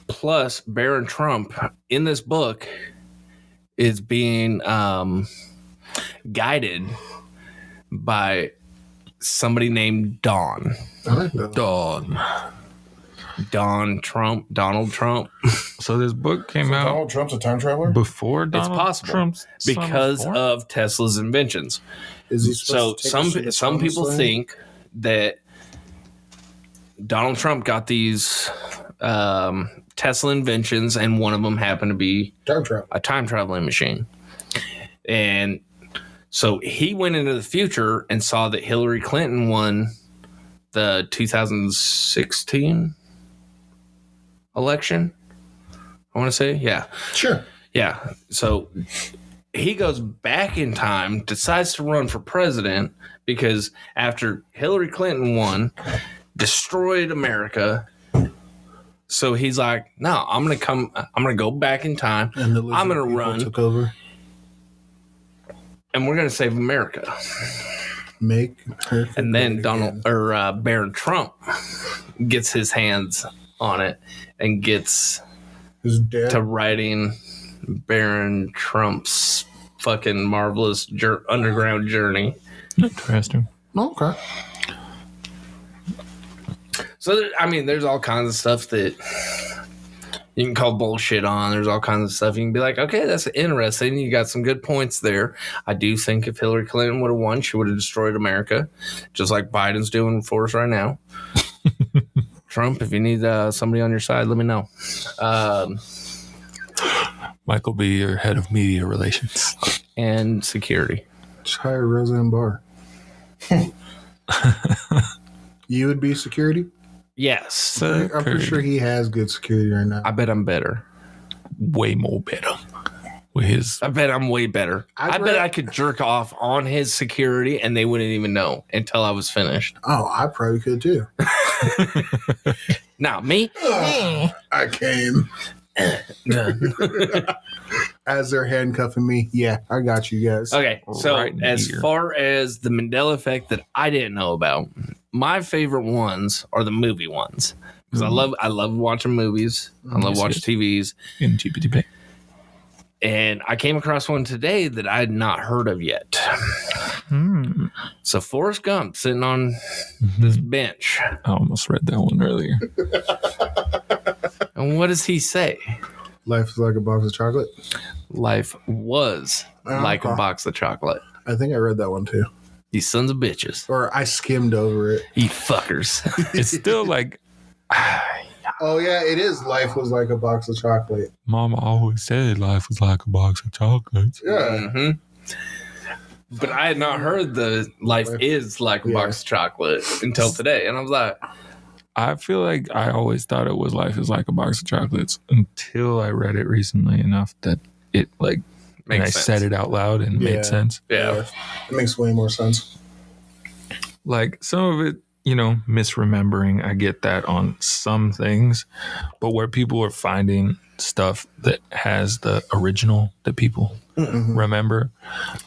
plus Barron Trump in this book is being guided by somebody named Don. I like that. Donald Trump. So this book came out Donald Trump's a time traveler? before Donald It's possible Trump's son was because born? of Tesla's inventions. Is he So supposed to take us to the some people promised land? think that Donald Trump got these Tesla inventions, and one of them happened to be Time travel. a time traveling machine. And so he went into the future and saw that Hillary Clinton won the 2016 election. I want to say, yeah. Sure. Yeah. So he goes back in time, decides to run for president because after Hillary Clinton won, destroyed America. So he's like, no, I'm going to go back in time. And the I'm lizard going to people run took over. and we're going to save America. Make her And then again. Barron Trump gets his hands on it and gets His dad. to writing Barron Trump's fucking marvelous underground journey. Interesting. Okay. So, there's all kinds of stuff that you can call bullshit on. There's all kinds of stuff you can be like, okay, that's interesting. You got some good points there. I do think if Hillary Clinton would have won, she would have destroyed America, just like Biden's doing for us right now. Trump, if you need somebody on your side, let me know. Mike will be your head of media relations. And security. Just hire Roseanne Barr. You would be security? Yes. I'm pretty sure he has good security right now. I bet I'm better. Way more better. With his I bet I'm way better. I bet I could jerk off on his security and they wouldn't even know until I was finished. Oh, I probably could too. Now, me? I came. As they're handcuffing me. Yeah, I got you guys. Okay, so Right as here. far as the Mandela Effect that I didn't know about, my favorite ones are the movie ones because I love watching movies. I love watching TVs. In GPT. And I came across one today that I had not heard of yet. So Forrest Gump sitting on this bench. I almost read that one earlier. And what does he say? Life is like a box of chocolate. Life was like a box of chocolate. I think I read that one too. You sons of bitches. Or I skimmed over it. You fuckers. It's still like, Oh, yeah, it is. Life was like a box of chocolate. Mama always said life was like a box of chocolates. Yeah. Mhm. But I had not heard the life is like a box of chocolate until today. And I was like, I feel like I always thought it was life is like a box of chocolates until I read it recently enough that it like, and I makes sense. said it out loud and Yeah. made sense. Yeah. It makes way more sense. Like some of it, misremembering, I get that on some things, but where people are finding stuff that has the original that people remember,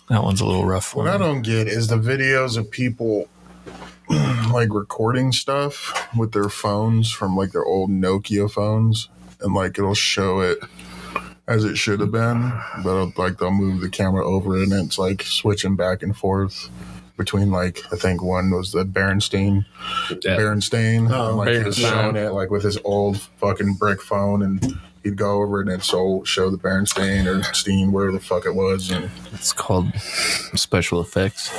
that one's a little rough for What I me. don't get is the videos of people like recording stuff with their phones from like their old Nokia phones, and like it'll show it as it should have been, but like they'll move the camera over it and it's like switching back and forth between like I think one was the Berenstain, and, like he was showing it like with his old fucking brick phone, and he'd go over it and it'd show the Berenstain or Steen, whatever the fuck it was, and It's called special effects.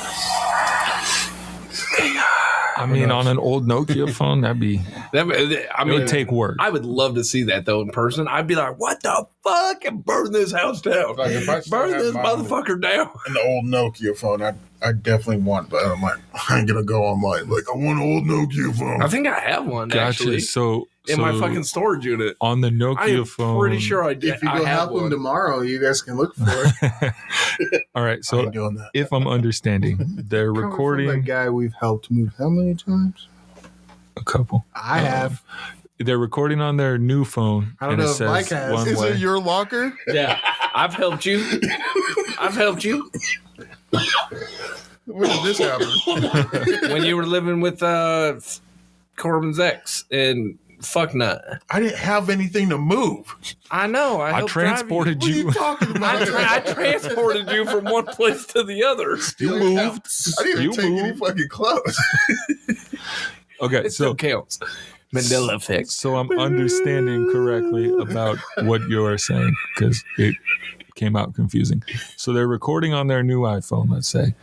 I mean, on an old Nokia phone, I mean, it would take work. I would love to see that though in person. I'd be like, "What the fuck?" And burn this house down. Like, if I still Burn had this mine motherfucker down. an old Nokia phone, I definitely want, but I'm like, I ain't gonna go online. Like, I want an old Nokia phone. I think I have one Gotcha. actually So in my fucking storage unit. on the I am Nokia phone, pretty sure I did. If you I go have help them one. tomorrow, you guys can look for it. All right. I So ain't doing that. if I'm understanding, they're Coming from recording that guy we've helped move how many times? a couple. I have. They're recording on their new phone. I don't and know it if says Mike has. one Is way. it your locker? Yeah, I've helped you. I've helped you When did this happen? when you were living with Corbin's ex and Fucknut. I didn't have anything to move. I know. I I helped drive transported What are you. you talking about? I transported you from one place to the other. You moved. I didn't You even take any moved. fucking clothes. Okay, It still counts. Mandela Effect. so I'm understanding correctly about what you're saying because it came out confusing. So they're recording on their new iPhone. Let's say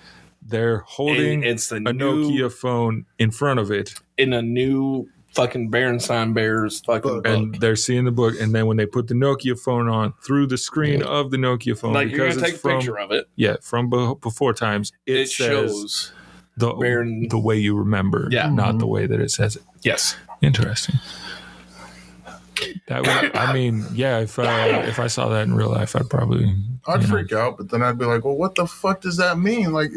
they're holding It's the a new Nokia phone in front of it, in a new fucking Berenstain Bears fucking book. and they're seeing the book. And then when they put the Nokia phone on through the screen of the Nokia phone, Like you're because gonna it's take a from picture of it. from before times, It says shows. Baron- the way you remember, Yeah. not the way that it says it. Yes. Interesting. That would, I mean, yeah. If I saw that in real life, I'd probably. I'd freak out, but then I'd be like, well, what the fuck does that mean? Like,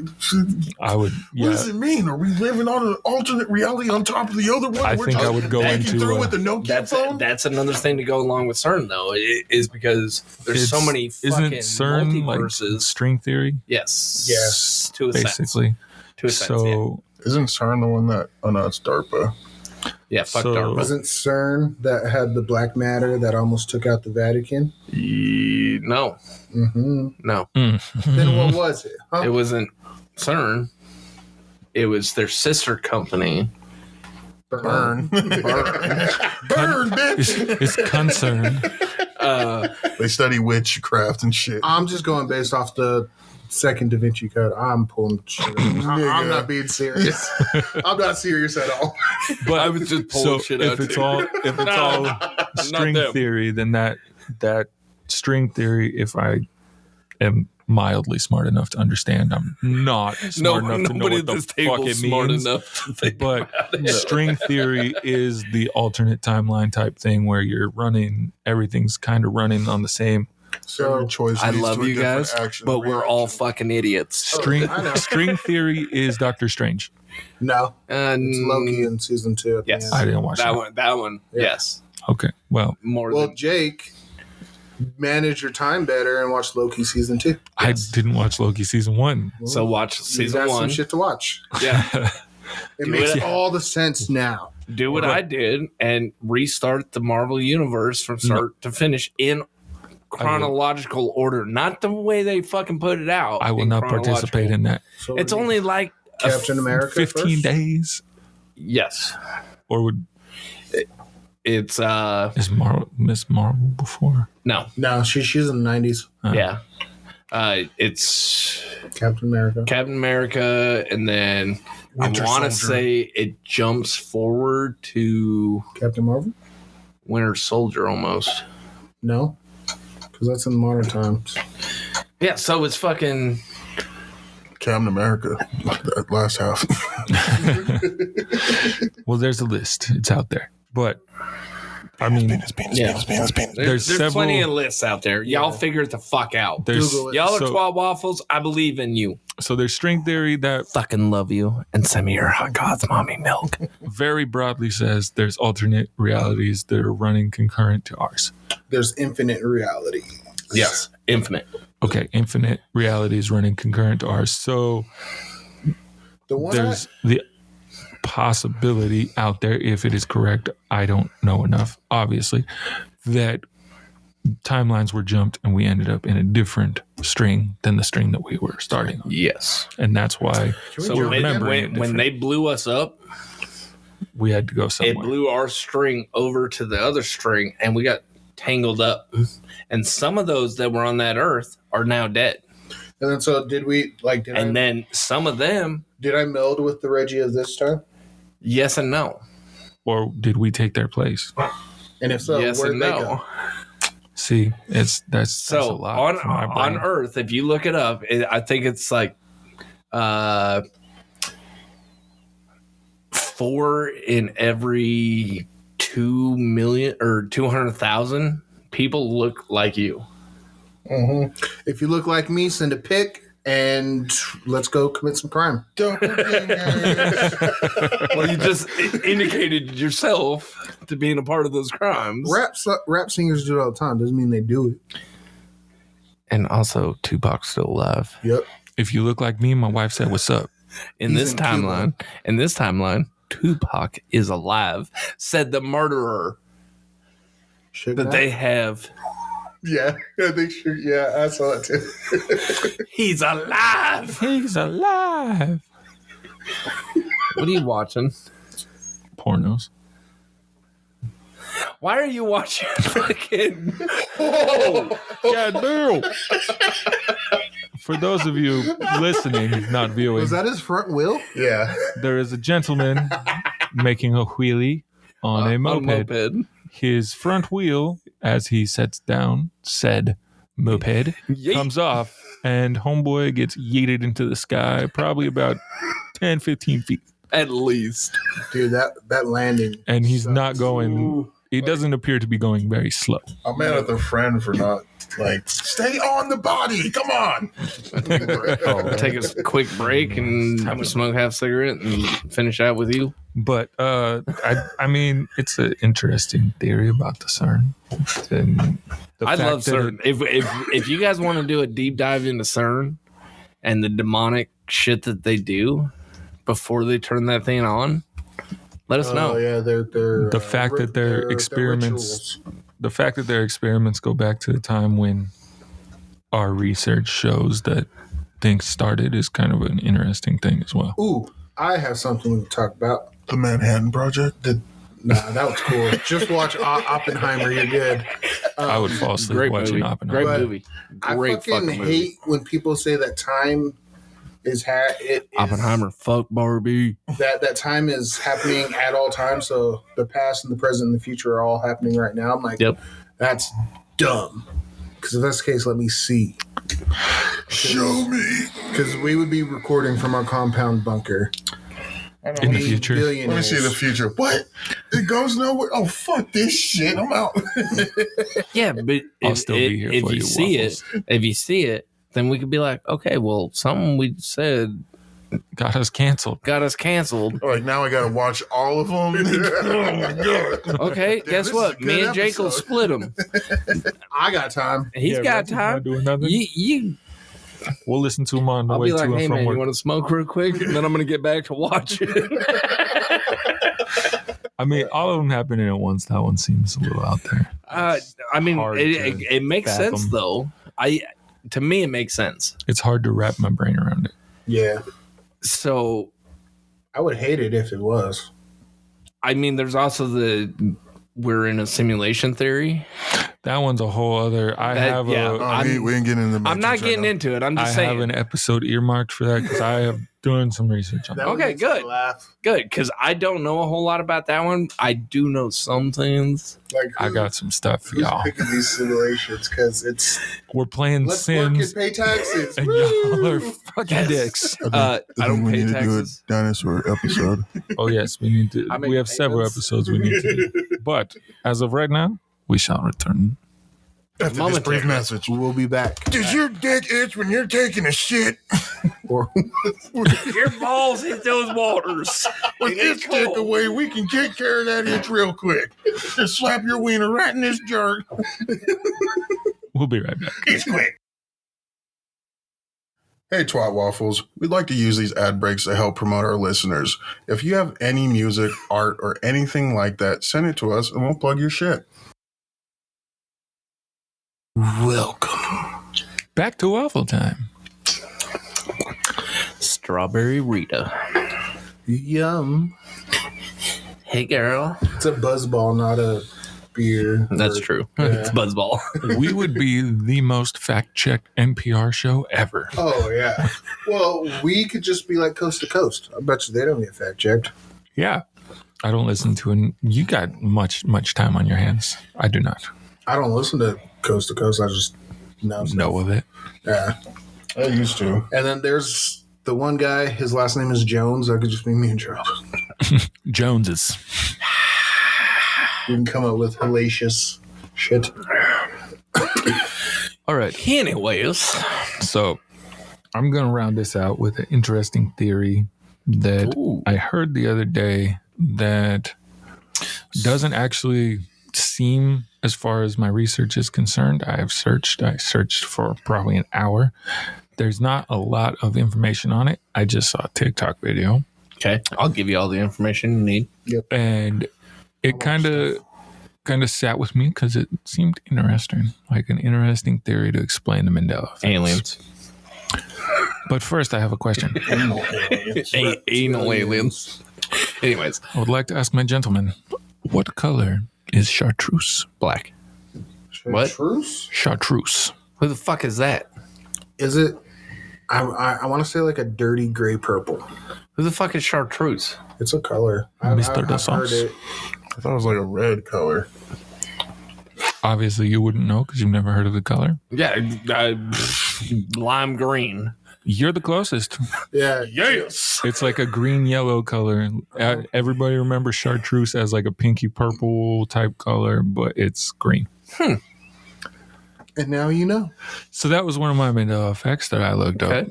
I would. what Yeah. does it mean? Are we living on an alternate reality on top of the other one? I We're think I just would go hacking into, through with the Nokia phone? That's another thing to go along with CERN though, is because there's so many Isn't fucking CERN like multiverses. string theory? Yes. Yes. To a Basically. sense. To a sense. So Isn't CERN the one that? Oh no, it's DARPA. Yeah. Fuck so- DARPA. Wasn't CERN that had the black matter that almost took out the Vatican? No. Mm-hmm. No. Then what was it? Huh? It wasn't CERN. It was their sister company. Burn. Burn. Burn, bitch. it's concerned. They study witchcraft and shit. I'm just going based off the second Da Vinci Code. I'm pulling shit. I'm not being serious. I'm not serious at all. But I was just pulling shit out, if it's too. all string them. theory, then that string theory, if I am mildly smart enough to understand, I'm not smart enough to know nobody what at the this fuck table it is smart means. enough to think But about it. string theory is the alternate timeline type thing where you're running, everything's kind of running on the same Every choice I leads love to a you different guys, action but and we're all reaction. fucking idiots. string. I know. String theory is Doctor Strange. No, And it's Loki in season 2. at the Yes. end. I didn't watch that that. one. That one. Yeah. Yes. Okay, well, More Well, than Jake manage your time better and watch Loki season 2. I didn't watch Loki season 1. So watch You season got some 1. shit to watch. Yeah. It makes all the sense now. Do what I did and restart the Marvel universe from start to finish in chronological order, not the way they fucking put it out. I will not participate in that. So It's only like Captain America 15 first? days. yes. Or would It's is Miss Marvel before? no. No, she's in the 90s. Yeah. It's Captain America. Captain America, and then Winter I want to Soldier. say it jumps forward to Captain Marvel? Winter Soldier almost. No, because that's in modern times. Yeah, so it's fucking. Captain America, that last half. Well, there's a list. It's out there. But, I mean, There's there's several. plenty of lists out there. Y'all figure it the fuck out. There's, Google it. Y'all are so, 12 waffles. I believe in you. so there's string theory that Fucking love you and send me your hot God's mommy milk. very broadly says there's alternate realities that are running concurrent to ours. There's infinite reality. Yes, infinite. Okay, infinite realities running concurrent to ours. So The one there's the possibility out there, if it is correct, I don't know enough, obviously, that timelines were jumped and we ended up in a different string than the string that we were starting on. Yes. And that's why So we're when- remembering it when different. they blew us up, we had to go it somewhere. blew our string over to the other string and we got tangled up. And some of those that were on that earth are now dead. And then so did we And then some of them, did I meld with the Reggie of this time? yes and no. Or did we take their place? And if so, yes where'd and they no. go? See, that's a So lot for my on brain. Earth, if you look it up, I think it's like 4 in every 2 million or 200,000 people look like you. Mm-hmm. If you look like me, send a pic and let's go commit some crime. Double fingers. Well, you just indicated yourself to being a part of those crimes. Rap singers do it all the time. Doesn't mean they do it. And also, Tupac's still alive. Yep. If you look like me, my wife said, "What's up?" In He's this in timeline, Tupac is alive, said the murderer Suge that Knight? they have. Yeah, I think sure. Yeah, I saw it too. He's alive. He's alive. What are you watching? Pornos. Why are you watching fucking? Goddamn. For those of you listening, not viewing, Was that his front wheel? Yeah. there is a gentleman making a wheelie on a moped. His front wheel, as he sets down said moped, Yeet. comes off, and homeboy gets yeeted into the sky, probably about 10, 15 feet. At least. Dude, that landing. And he's sucks. not going, he doesn't appear to be going very slow. I'm mad at the friend for not, stay on the body. Come on. Take a quick break and smoke half a cigarette and finish out with you. But I mean, it's an interesting theory about the CERN. And the I fact love that CERN. If you guys want to do a deep dive into CERN and the demonic shit that they do before they turn that thing on, let us know. Oh yeah, they're The fact that their experiments- the fact that their experiments go back to the time when our research shows that things started is kind of an interesting thing as well. Ooh, I have something to talk about. The Manhattan Project. Nah, that was cool. Just watch Oppenheimer. You're good. I would fall asleep Great watching movie. Oppenheimer. Great But movie. Great I fucking fucking movie. hate when people say that time is Oppenheimer, fuck Barbie. that time is happening at all times. So the past and the present and the future are all happening right now. I'm like, Yep. that's dumb. Because if that's the case, let me see. Show me. Because we would be recording from our compound bunker. In the future. Let me see the future. What? It goes nowhere. Oh, fuck this shit. I'm out. Yeah, but I'll still be here if for you you, see Waffles. if you see it, then we could be like, okay, well, something we said got us canceled. Like now I gotta watch all of them. Oh my god. Okay, guess this what? is a good Me and Jake will episode. split them. I got time. He's got time. Doing nothing. We'll listen to him on the I'll way be like, to hey and from man, you work. want to smoke real quick? And then I'm gonna get back to watching. I mean, all of them happening at once. That one seems a little out there. I mean, hard it makes fathom. sense though. To me, it makes sense. It's hard to wrap my brain around it. Yeah. So, I would hate it if it was. I mean, there's also we're in a simulation theory. That one's a whole other. We ain't getting into. I'm not getting into it. I'm just I saying. have an episode earmarked for that because I have done some research on that. Okay, good. Good, because I don't know a whole lot about that one. I do know some things. Like I got some stuff for who's y'all. picking these simulations? Because it's We're playing let's work Sims, and pay taxes. and Woo! y'all are fucking dicks. I don't we pay need taxes. to do a dinosaur episode. Oh yes, we need to. I make We have several payments. episodes we need to do. But as of right now, we shall return. After this Momentary. brief message. We'll be back. Does your dick itch when you're taking a shit? Or Your balls hit those waters. With this dick away, we can take care of that itch real quick. Just slap your wiener right in this jar. We'll be right back. It's quick. Hey, Twat Waffles. We'd like to use these ad breaks to help promote our listeners. If you have any music, art, or anything like that, send it to us and we'll plug your shit. welcome. Back to waffle time. Strawberry Rita. Yum. Hey, girl. It's a buzzball, not a beer. That's Or- true. Yeah. It's Buzzball. We would be the most fact-checked NPR show ever. Oh, yeah. Well, we could just be like coast to coast. I bet you they don't get fact checked. Yeah. I don't listen to it. You got much time on your hands. I do not I don't listen to coast to coast. I just know stuff. know of it. Yeah. I used to. And then there's the one guy, his last name is Jones. That could just be me and Charles. Joneses. We can come up with hellacious shit. All right. Anyways. So I'm going to round this out with an interesting theory that Ooh. I heard the other day that doesn't actually seem, as far as my research is concerned, I searched for probably an hour. There's not a lot of information on it. I just saw a TikTok video. Okay. I'll give you all the information you need. And it kind of sat with me because it seemed interesting, like an interesting theory to explain the Mandela Effect. Aliens. But first, I have a question. Anal aliens. Anyways. I would like to ask my gentleman, what color is chartreuse? Black. What? Truce? Chartreuse. Who the fuck is that? Is it? I want to say like a dirty gray purple. Who the fuck is chartreuse? It's a color. Mr. I've DeSauce. heard it. I thought it was like a red color. Obviously, you wouldn't know because you've never heard of the color. Yeah, lime green. You're the closest. Yeah. Yes. It's like a green-yellow color. Everybody remembers chartreuse as like a pinky purple type color, but it's green. And now you know. So that was one of my Mandela effects that I looked up.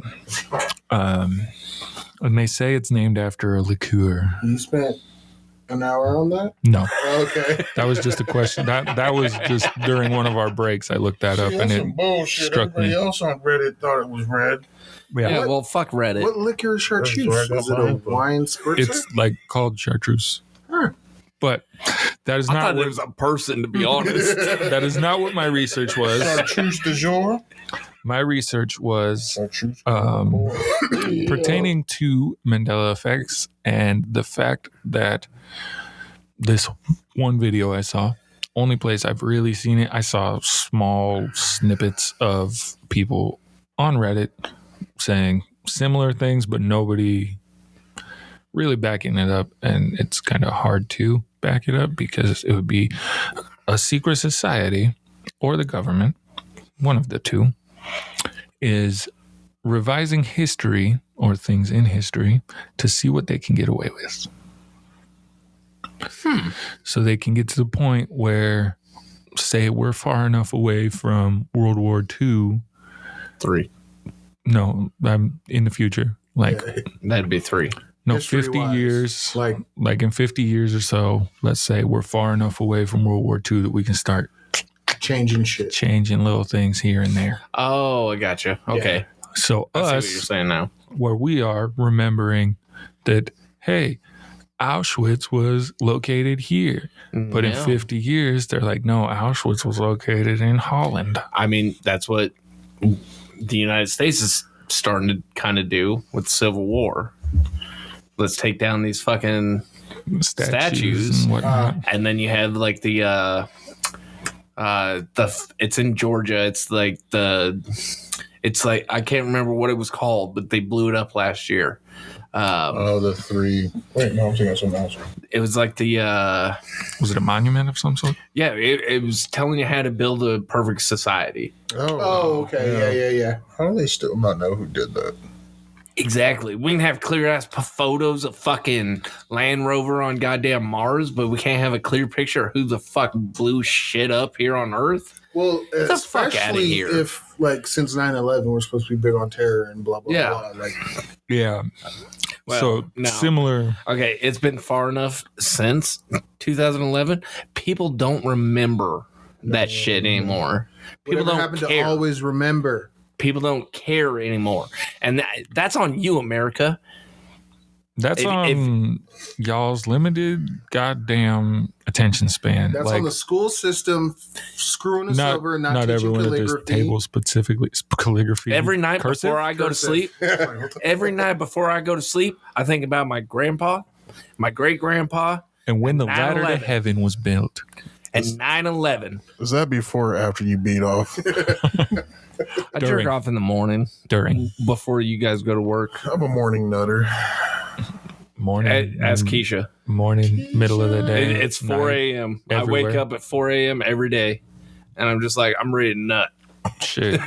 Okay. And they say it's named after a liqueur. You spent an hour on that? No, Okay. that was just a question. That was just during one of our breaks. I looked that up, See, and that's it some bullshit. struck Everybody me. else on Reddit thought it was red. Yeah, yeah, well, fuck Reddit. What liquor is chartreuse? That's where I got Is it a mine from. wine spritzer? it's like called chartreuse. Huh. But that is I not thought it what, was a person, to be honest. that is not what my research was. Chartreuse du jour. My research was Chartreuse. pertaining to Mandela effects and the fact that this one video I saw, only place I've really seen it, I saw small snippets of people on Reddit saying similar things, but nobody really backing it up. And it's kind of hard to back it up because it would be a secret society or the government, one of the two, is revising history or things in history to see what they can get away with. So they can get to the point where, say, we're far enough away from World War II. 3. No, I'm in the future. Like, That'd be 3. no, 50 History-wise, years. like In 50 years or so, let's say we're far enough away from World War II that we can start changing shit. changing little things here and there. Oh, I gotcha. Okay. So I see what you're us, saying now. where we are, remembering that, hey, Auschwitz was located here. But in 50 years, they're like, no, Auschwitz was located in Holland. I mean, that's what the United States is starting to kind of do with the Civil War. Let's take down these fucking statues and whatnot. and then you have like the it's in Georgia. It's like I can't remember what it was called, but they blew it up last year. The 3. Wait, no, I'm thinking of something else. It was like the Was it a monument of some sort? yeah, it was telling you how to build a perfect society. Oh, okay. Yeah. How do they still not know who did that? Exactly. We can have clear ass photos of fucking Land Rover on goddamn Mars, but we can't have a clear picture of who the fuck blew shit up here on Earth. Well, Get the fuck outta especially here. if, like, since 9/11, we're supposed to be big on terror and blah, blah, Yeah. blah. Like, Yeah. Well, So no. similar. Okay, it's been far enough since 2011. People don't remember that shit anymore. People whatever don't happened care. to always remember. People don't care anymore, and that's on you, America. That's If- on y'all's limited goddamn attention span. That's like, on the school system screwing us over and not teaching everyone at this calligraphy. table specifically calligraphy. Every night cursive? before I go to Cursive. sleep, every night before I go to sleep, I think about my grandpa, my great grandpa, And when the ladder to 9/11. heaven was built. and 9/11. Is that before or after you beat off? I During. jerk off in the morning During before you guys go to work. I'm a morning nutter. morning, Ask Keisha. morning, middle of the day. It's 4 night, a.m. I everywhere. wake up at 4 a.m. every day, and I'm just like, I'm ready to nut. Shit.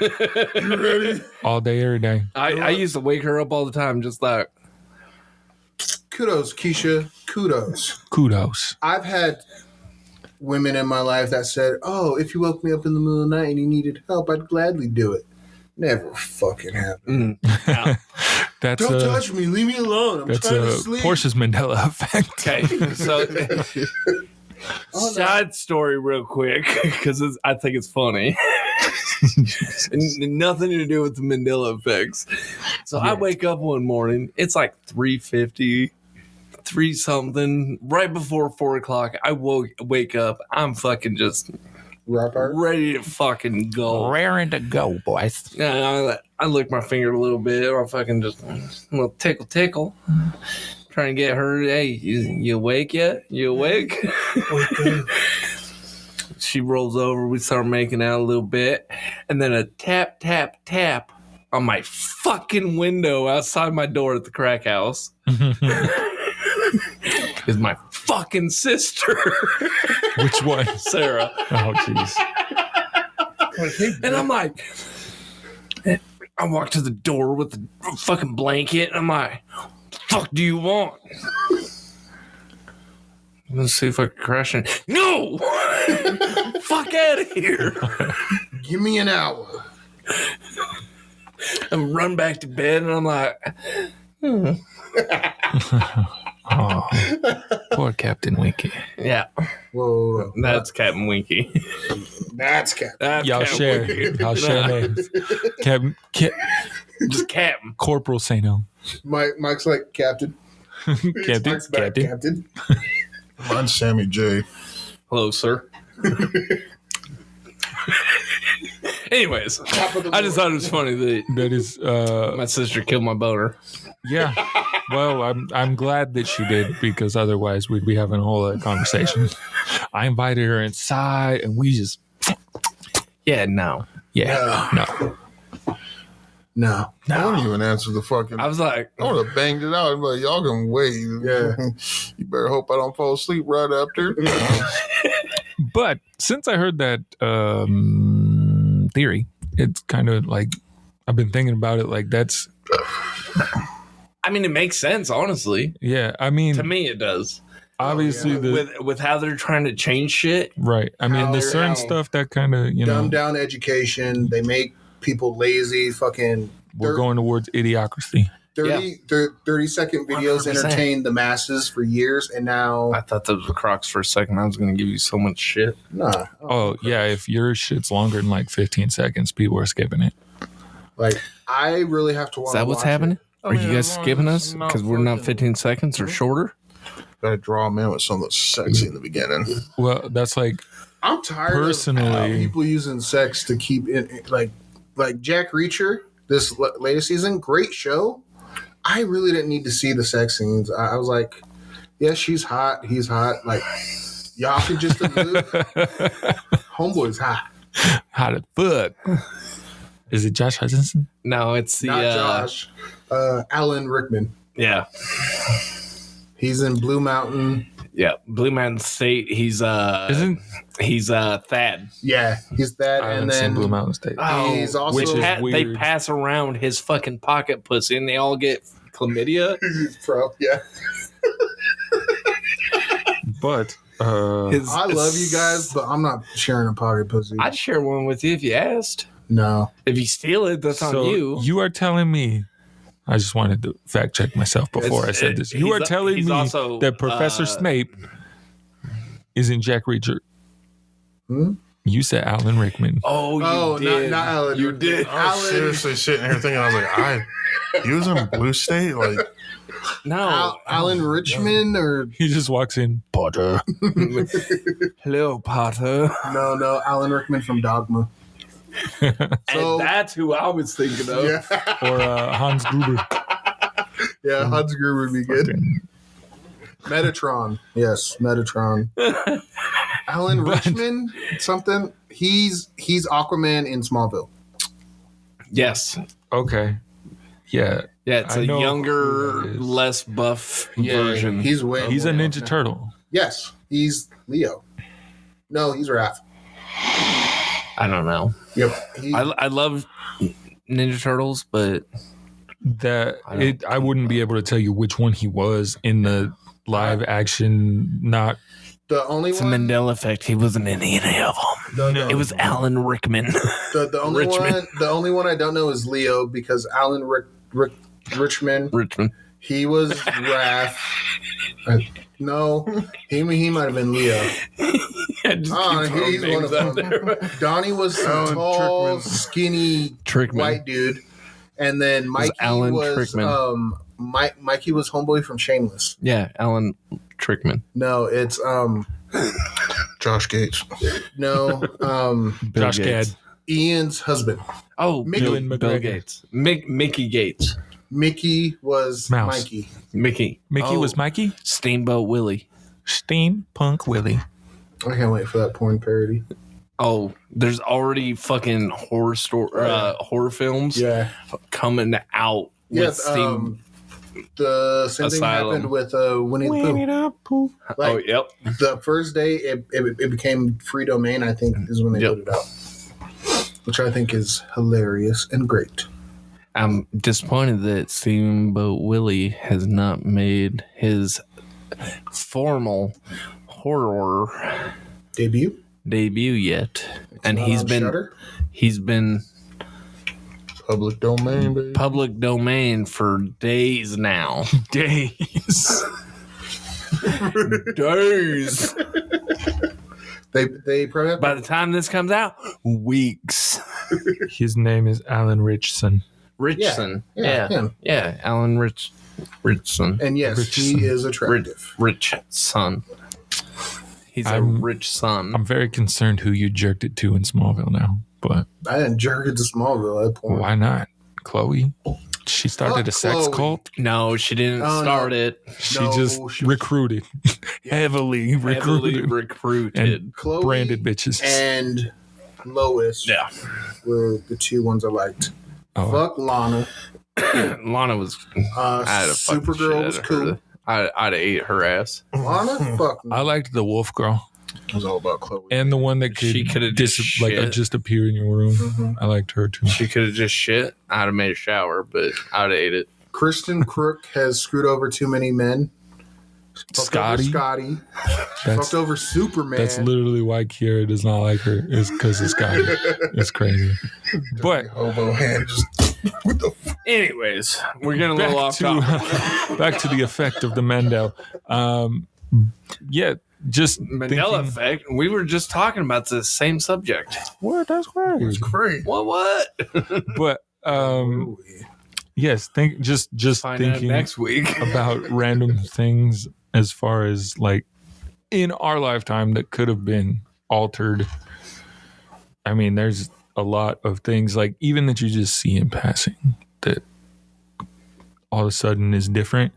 You ready? All day, every day. I used to wake her up all the time, just like, Kudos, Keisha. Kudos. Kudos. I've had women in my life that said, "Oh, if you woke me up in the middle of the night and you needed help, I'd gladly do it." Never fucking happened. yeah. That's Don't a, touch me. Leave me alone. I'm that's trying to a sleep. Porsche's Mandela effect. Okay, so side story real quick because I think it's funny. Nothing to do with the Mandela effects. So I wake up one morning. It's like 3:50, 3 something. Right before 4 o'clock, I wake up. I'm fucking just Robert. ready to fucking go. Raring to go, boys. Yeah, I lick my finger a little bit. I fucking just a little tickle. Trying to get her. Hey, you awake yet? You awake? She rolls over. We start making out a little bit, and then a tap, tap, tap on my fucking window outside my door at the crack house. Is my fucking sister, Which one? Sarah. Oh, jeez. And I'm like, I walk to the door with the fucking blanket. And I'm like, fuck do you want? Let's see if I can crash in. No! Fuck out of here. Give me an hour. I run back to bed and I'm like, Oh, poor Captain Winky. yeah, Whoa. that's Captain Winky. That's cat. That's Y'all Captain share. Winky. Y'all share names. Just Captain. Corporal say no. Mike's like Captain. Captain. Mike's back, Captain. Captain. Mine's Sammy J. Hello, sir. Anyways, Top of the I just thought it was funny that That is, my sister killed my boner. yeah. Well, I'm glad that she did because otherwise we'd be having a whole other conversation. I invited her inside and we just, Yeah, no. no. No. I wouldn't even answer the fucking. I was like, I would have banged it out. I'd be like, y'all can wait. Yeah. You better hope I don't fall asleep right after. But since I heard that theory, it's kind of like I've been thinking about it. Like that's, I mean, it makes sense, honestly. yeah. I mean, To me, it does. obviously With how they're trying to change shit. right. I mean, How- there's certain how- stuff that kind of Dumb down education. They make people lazy. Fucking. we're going towards idiocracy. 30-second videos 100%. entertained the masses for years, and now I thought those were Crocs for a second. I was going to give you so much shit. nah. Oh, yeah. If your shit's longer than like 15 seconds, people are skipping it. Like I really have to watch. Is that what's watch happening? it. I Are mean, you guys as long skipping as us it's not because we're not fucking- 15 seconds or shorter? Gotta draw them in with something that's sexy in the beginning. Well, that's like I'm tired Personally- of people using sex to keep it like Jack Reacher. This latest season, great show. I really didn't need to see the sex scenes. I was like, yeah, she's hot, he's hot. Like y'all can just allude. Homeboy's hot. how to fuck. Is it Josh Hutcherson? No, it's the Not Josh. Alan Rickman. Yeah, He's in Blue Mountain. yeah. Blue Mountain State. He's Isn't he's Thad. Yeah, he's that. I And haven't seen then Blue Mountain State? he's also Which is They weird. pass around his fucking pocket pussy, and they all get chlamydia. pro. Yeah, But I love you guys, but I'm not sharing a pocket pussy. I'd share one with you if you asked. No. If you steal it, that's on so you. you are telling me. I just wanted to fact check myself before I said this. You are telling he's me also, that Professor Snape is in Jack Reacher. Hmm? You said Alan Rickman. Oh, you Oh, did. not Alan. You did. I was seriously sitting here thinking, I was like, he was in Blue State? Like, No. Alan Richmond or He just walks in. Potter. Hello, Potter. no, Alan Rickman from Dogma. So- And that's who I was thinking of. Yeah, Or Hans Gruber. yeah, Hans Gruber would be good. Fucking- Metatron, yes, Metatron. Alan Richmond, something. He's Aquaman in Smallville. Yes. Okay. Yeah. Yeah, it's I a know younger, who that is. less buff version. He's way. He's a more Ninja buff now. Turtle. Yes, he's Leo. No, he's Raph. I don't know. Yep. I love Ninja Turtles, but I wouldn't be able to tell you which one he was in the live action. Not the only it's a one. Mandela Effect. He wasn't in any of them. The, It was Alan Rickman. the only Richmond. one. The only one I don't know is Leo because Alan Richmond. Richmond. He was Raph. No, he might have been Leo. Yeah, just Oh, keep throwing he's one names of out them. there. Donnie was some Alan tall, Trickman. skinny Trickman. white dude, and then Mikey Alan was Trickman. Mikey was homeboy from Shameless. Yeah, Alan Trickman. No, it's Josh Gates. no Bill Josh Gates. Gad. Ian's husband. Oh, Mickey. Bill, Ewan Bill McGregor. Gates. Mickey Gates. Mickey was Mouse. Mikey. Mickey. Mickey Oh, was Mikey. Steamboat Willie. Steampunk Willie. I can't wait for that porn parody. Oh, there's already fucking horror films Yeah, coming out with yes. The same Asylum. thing happened with Winnie the Pooh. Like, oh, yep. the first day it became free domain, I think, is when they Yep. put it out, which I think is hilarious and great. I'm disappointed that Steamboat Willie has not made his formal horror Debut. debut yet, and Not he's on been Shudder? Public domain, baby. public domain for days now. Days. Days. They probably have By the time this comes out, weeks. His name is Alan Richson. Richson. Yeah, him. Yeah, Alan Richson. And yes, Richson. he is attractive. Rich son. He's a I'm- rich son. I'm very concerned who you jerked it to in Smallville now, but I didn't jerk it to Smallville. That porn. why not? Chloe? She started Fuck a sex Chloe. cult. No, she didn't Oh, no. start it. She No, just she was- recruited, heavily Heavily recruited, recruited. and Chloe branded bitches. and Lois Yeah. were the two ones I liked. Oh, Fuck Lana. Lana was. I had a fucking shit Supergirl out was of cool. her. I'd have ate her ass. Lana, fuck. I liked the Wolf Girl It was all about Chloe. and the one that could She coulda just shit. just appear in your room. Mhm. I liked her too. She could have just shit. I'd have made a shower, but I'd have ate it. Kristen Crook has screwed over too many men. Fucked Scotty? over Scotty. That's Fucked over Superman. that's literally why Kiera does not like her. Is because of Scotty. It's crazy. But Hobo hand just Anyways, we're getting a little off topic. Back to the effect of the Mandela. Yeah, just Mandela Effect. We were just talking about the same subject. What? That's great. It's great. What? But yes, just Find out thinking next week about random things as far as like in our lifetime that could have been altered. I mean, there's a lot of things like even that you just see in passing that all of a sudden is different,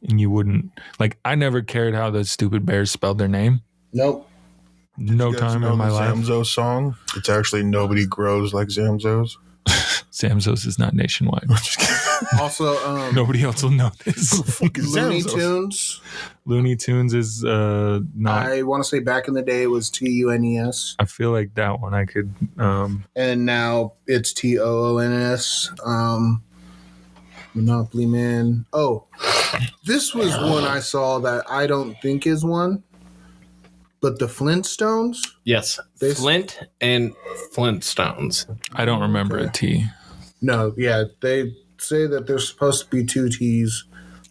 and you wouldn't like. I never cared how the stupid bears spelled their name. Nope. No You guys time know in my the life. Zamzo song? It's actually Nobody Grows Like Zamzos. Samsos is not nationwide. Also, Nobody else will know this. Looney Tunes. Looney Tunes is not. I want to say back in the day it was TUNES, I feel like that one I could. and now it's TOONS. Monopoly Man. Oh, this was one I saw that I don't think is one, but the Flintstones. Yes. They- Flint and Flintstones. I don't remember a T. No, yeah, they say that there's supposed to be two T's.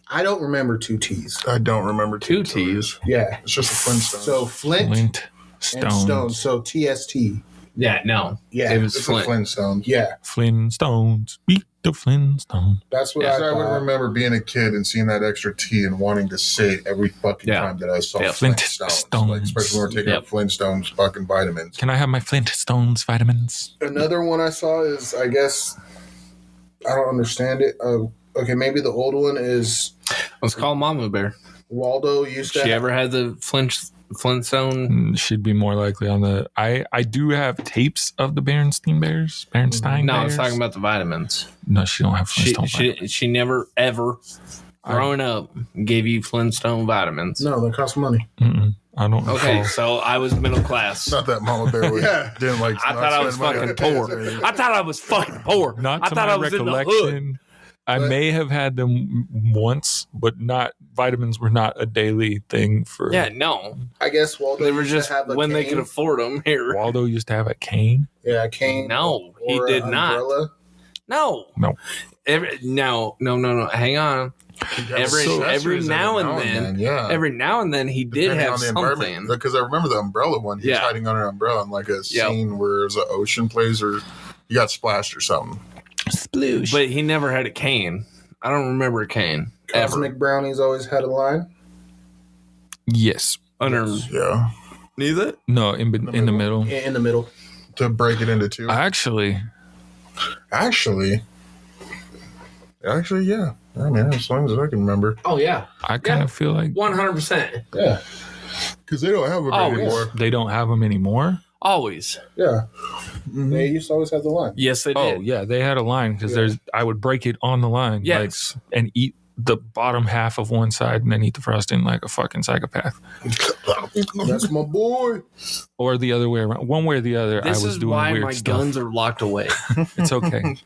I don't remember two T's. I don't remember Two T's. Yeah, It's just a Flintstone. so Flint, Flint and Stone. So TST. Yeah, no. Yeah, It was it's Flint. a Flintstone. yeah, Flintstones. Beat the Flintstone. that's what Yeah. I I would thought. remember being a kid and seeing that extra T and wanting to say it every fucking Yeah. time that I saw Yeah. Flintstones. Like, especially when we're taking Yep. Flintstones fucking vitamins. Can I have my Flintstones vitamins? Another one I saw is, I guess, I don't understand it. Okay, maybe the old one is Let's call Mama Bear. Waldo used to. She ever had the Flintstone? She'd be more likely on the. I do have tapes of the Berenstain Bears. Berenstain No, I Bears. was talking about the vitamins. No, she don't have She, Flintstone she, vitamins. she never, ever, growing up, gave you Flintstone vitamins. No, they cost money. Mm-mm. I don't. Okay, recall. so I was middle class. Not that Mama Bear would, Yeah. didn't like. I thought I was fucking poor. I thought I was fucking poor. Not I to thought my I was in the hood. recollection. I But- may have had them once, but not vitamins were not a daily thing for. Yeah, no. I guess Waldo They were used to just have a when they cane. could afford them. Here. Waldo used to have a cane. Yeah, a cane. No, he or did an not. umbrella. No. No. No. Hang on. Every now and then, yeah. every now and then he did Depending have on the something. environment, because I remember the umbrella one. He's Yeah. hiding under an umbrella in like a Yep. scene where there's an ocean plays or he got splashed or something. Sploosh. But he never had a cane. I don't remember a cane. Ever. Cosmic Brownies always had a line. Yes. Under Yeah, neither? No, in the middle. In the middle. to break it into two. Actually, Actually, yeah. I mean, as long as I can remember, Oh, yeah. I kind of feel like 100%. Yeah. because they don't have them Always. anymore. they don't have them anymore. Always. Yeah. They used to always have the line. Yes, they Oh did. yeah, they had a line because I would break it on the line, Yes. like, and eat the bottom half of one side and then eat the frosting like a fucking psychopath, That's my boy. or the other way around. One way or the other, This I was is doing why weird my stuff. guns are locked away, It's okay.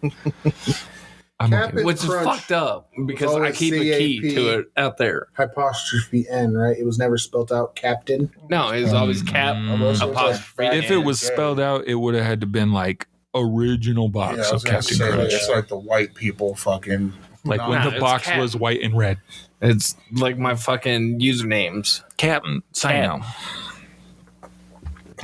I'm Cap okay. it. which is Crunch. fucked up because I always keep a key CAP. to it out there. Apostrophe N, right? It was never spelled out Captain. No, it's always cap apostrophe. If it was spelled out, it would have had to been like original box Yeah, I of was gonna Captain say, Crunch. it's like the white people fucking. Like when Nah, the it's box Cap. was white and red. It's like my fucking usernames. Captain, sign Cap. now.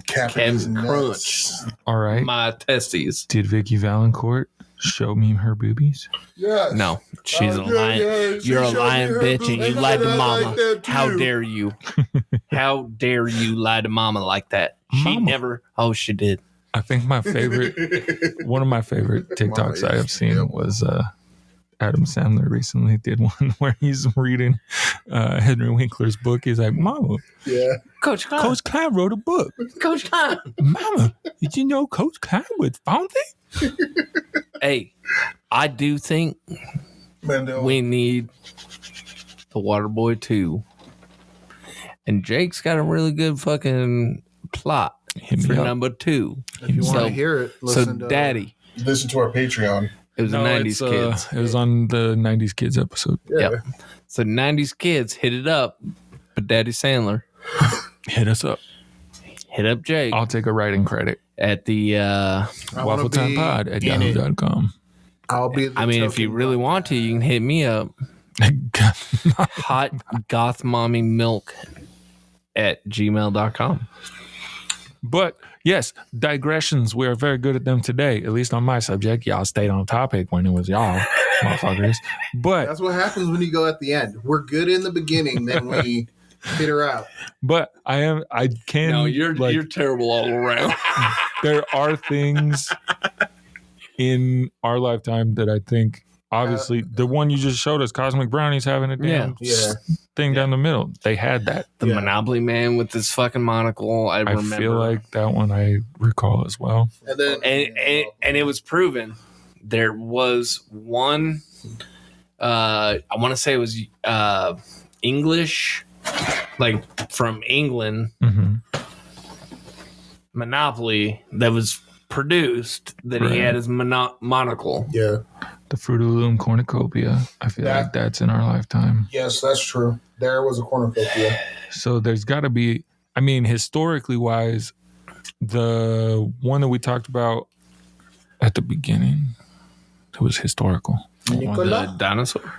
Captain Crunch. All right. My testes. Did Vicky Valancourt show me her boobies? Yeah. No, she's a yeah, lying. yeah, she You're a showed me lying her bitch, and boobs. you lied to I mama. like that How too. dare you? How dare you lie to mama like that? She Mama. never. Oh, she did. I think my favorite, one of my favorite TikToks I have seen was Adam Sandler recently did one where he's reading Henry Winkler's book. He's like, Mama, Yeah. Coach Klein. Coach Klein wrote a book. Coach Klein. Mama, did you know Coach Klein was found it? Hey, I do think Mandela. we need the Waterboy 2. And Jake's got a really good fucking plot Hit me for up. number 2. If you want So- to hear it, So, listen to Daddy, Listen to our Patreon. it was No, the 90s it's, kids. It was on the 90s Kids episode. Yeah. Yep. So 90s kids hit it up, but Daddy Sandler Hit us up. hit up Jake I'll take a writing credit. at the I wanna be WaffleTimePod at in it. yahoo.com. I'll be. The I mean, if you token really brother. want to, you can hit me up. Hot goth mommy milk at gmail.com. But yes, digressions. We are very good at them today, at least on my subject. Y'all stayed on topic when it was y'all, motherfuckers. But That's what happens when you go at the end. We're good in the beginning, then we hit her out. but I can. No, you're like, terrible all around. there are things in our lifetime that I think, obviously, the one you just showed us, Cosmic Brownies having a damn Yeah. thing down the middle. They had that. The Monopoly man with this fucking monocle. I remember. I feel like that one I recall as well. And then and it was proven. There was one. I want to say it was English, like from England, Mm-hmm. Monopoly that was produced that he Right. had his monocle. yeah. The Fruit of the Loom cornucopia. I feel That- like that's in our lifetime. Yes, that's true. There was a cornucopia. So there's got to be, I mean, historically wise, the one that we talked about at the beginning, it was historical. Nicola? The dinosaur.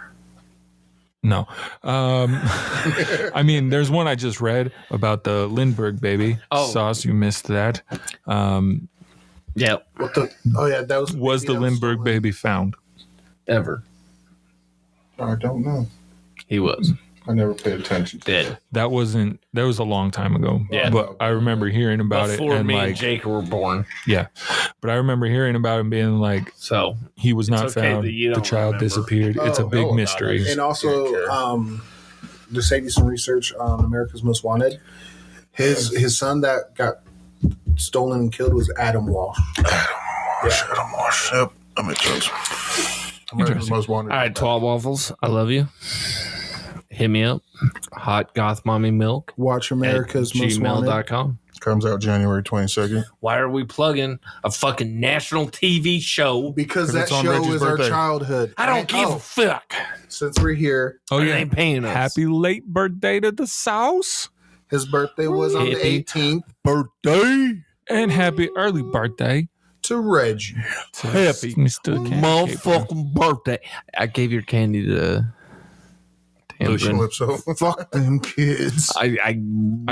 No. I mean, there's one I just read about the Lindbergh baby sauce. You missed that. Yeah, What the? Oh yeah, that Was the Lindbergh stolen. baby found? ever. I don't know. He was I never paid attention. dead That was a long time ago. Yeah. But I remember hearing about before it and me and like, Jake were born. yeah. But I remember hearing about him being like, So he was not okay found. that you The don't child remember. disappeared. It's a Oh, big no, mystery. not And Can't also, care. to save you some research on America's Most Wanted, his son that got stolen and killed was Adam Walsh. Adam Walsh. Yep, that makes sense. America's Most Wanted. all right, 12 waffles. I love you. Hit me up. Hot goth mommy milk Watch America's at Most Wanted. gmail.com. Comes out January 22nd. Why are we plugging a fucking national TV show? Because Because that it's on show Reggie's is birthday. our childhood. I don't give a fuck. Since we're here, Oh, They yeah. ain't paying us. Happy late birthday to the Sauce. his birthday was on the Hippie. 18th Birthday. And happy early birthday to Reggie. to Happy Mr. Candy Caper. motherfucking birthday. I gave your candy to Lucian Calypso. Fuck them kids. I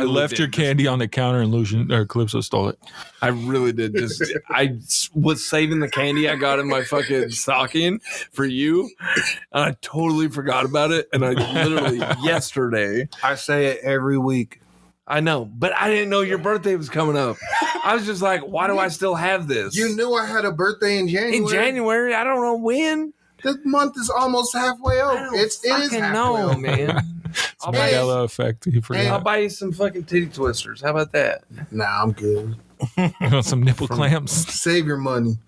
left your candy on the counter and Calypso stole it. I really did. I was saving the candy I got in my fucking stocking for you, and I totally forgot about it. And I literally yesterday, I say it every week. I know, but I didn't know your birthday was coming up. I was just like, why do I still have this? You knew I had a birthday in January. in January, I don't know when. This month is almost halfway I over. don't It is fucking halfway know, over. man. It's I'll buy, Mandela Effect. You I'll forgot. buy you some fucking titty twisters. How about that? Nah, I'm good. You want some nipple clamps. Save your money.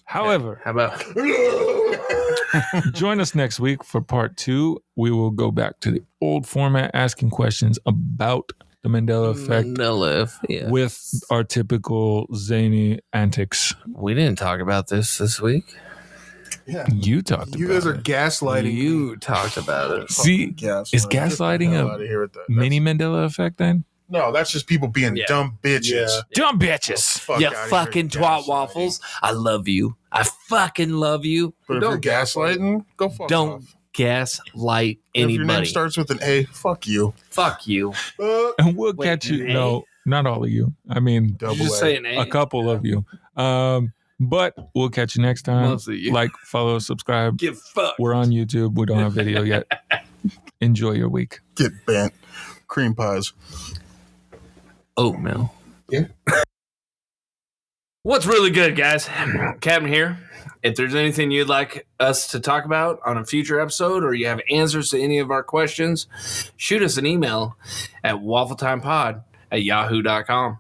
However, How about join us next week for part 2. We will go back to the old format, asking questions about the Mandela Effect Mandela? Yeah. with our typical zany antics. We didn't talk about this week. Yeah. You talked You about guys are it. gaslighting. You talked about it. See, is gaslighting Out a of here with that. mini Mandela Effect then? No, that's just people being Yeah. dumb bitches. Yeah. Dumb bitches. Fuck You outta here, fucking twat gaslighting. waffles. I love you. I fucking love you. But if Don't you're gaslighting, go fuck Don't off. gaslight If your name anybody. starts with an A, fuck you. Fuck you. And we'll Wait, catch you. eh? No, not all of you. I mean, Double Did you just A. say an A? a couple of you. But we'll catch you next time. Most of you. Like, follow, subscribe. Get fucked. We're on YouTube. We don't have video yet. Enjoy your week. Get bent. Cream pies. Oatmeal. Yeah. What's really good, guys? Captain here. If there's anything you'd like us to talk about on a future episode, or you have answers to any of our questions, shoot us an email at waffletimepod@yahoo.com.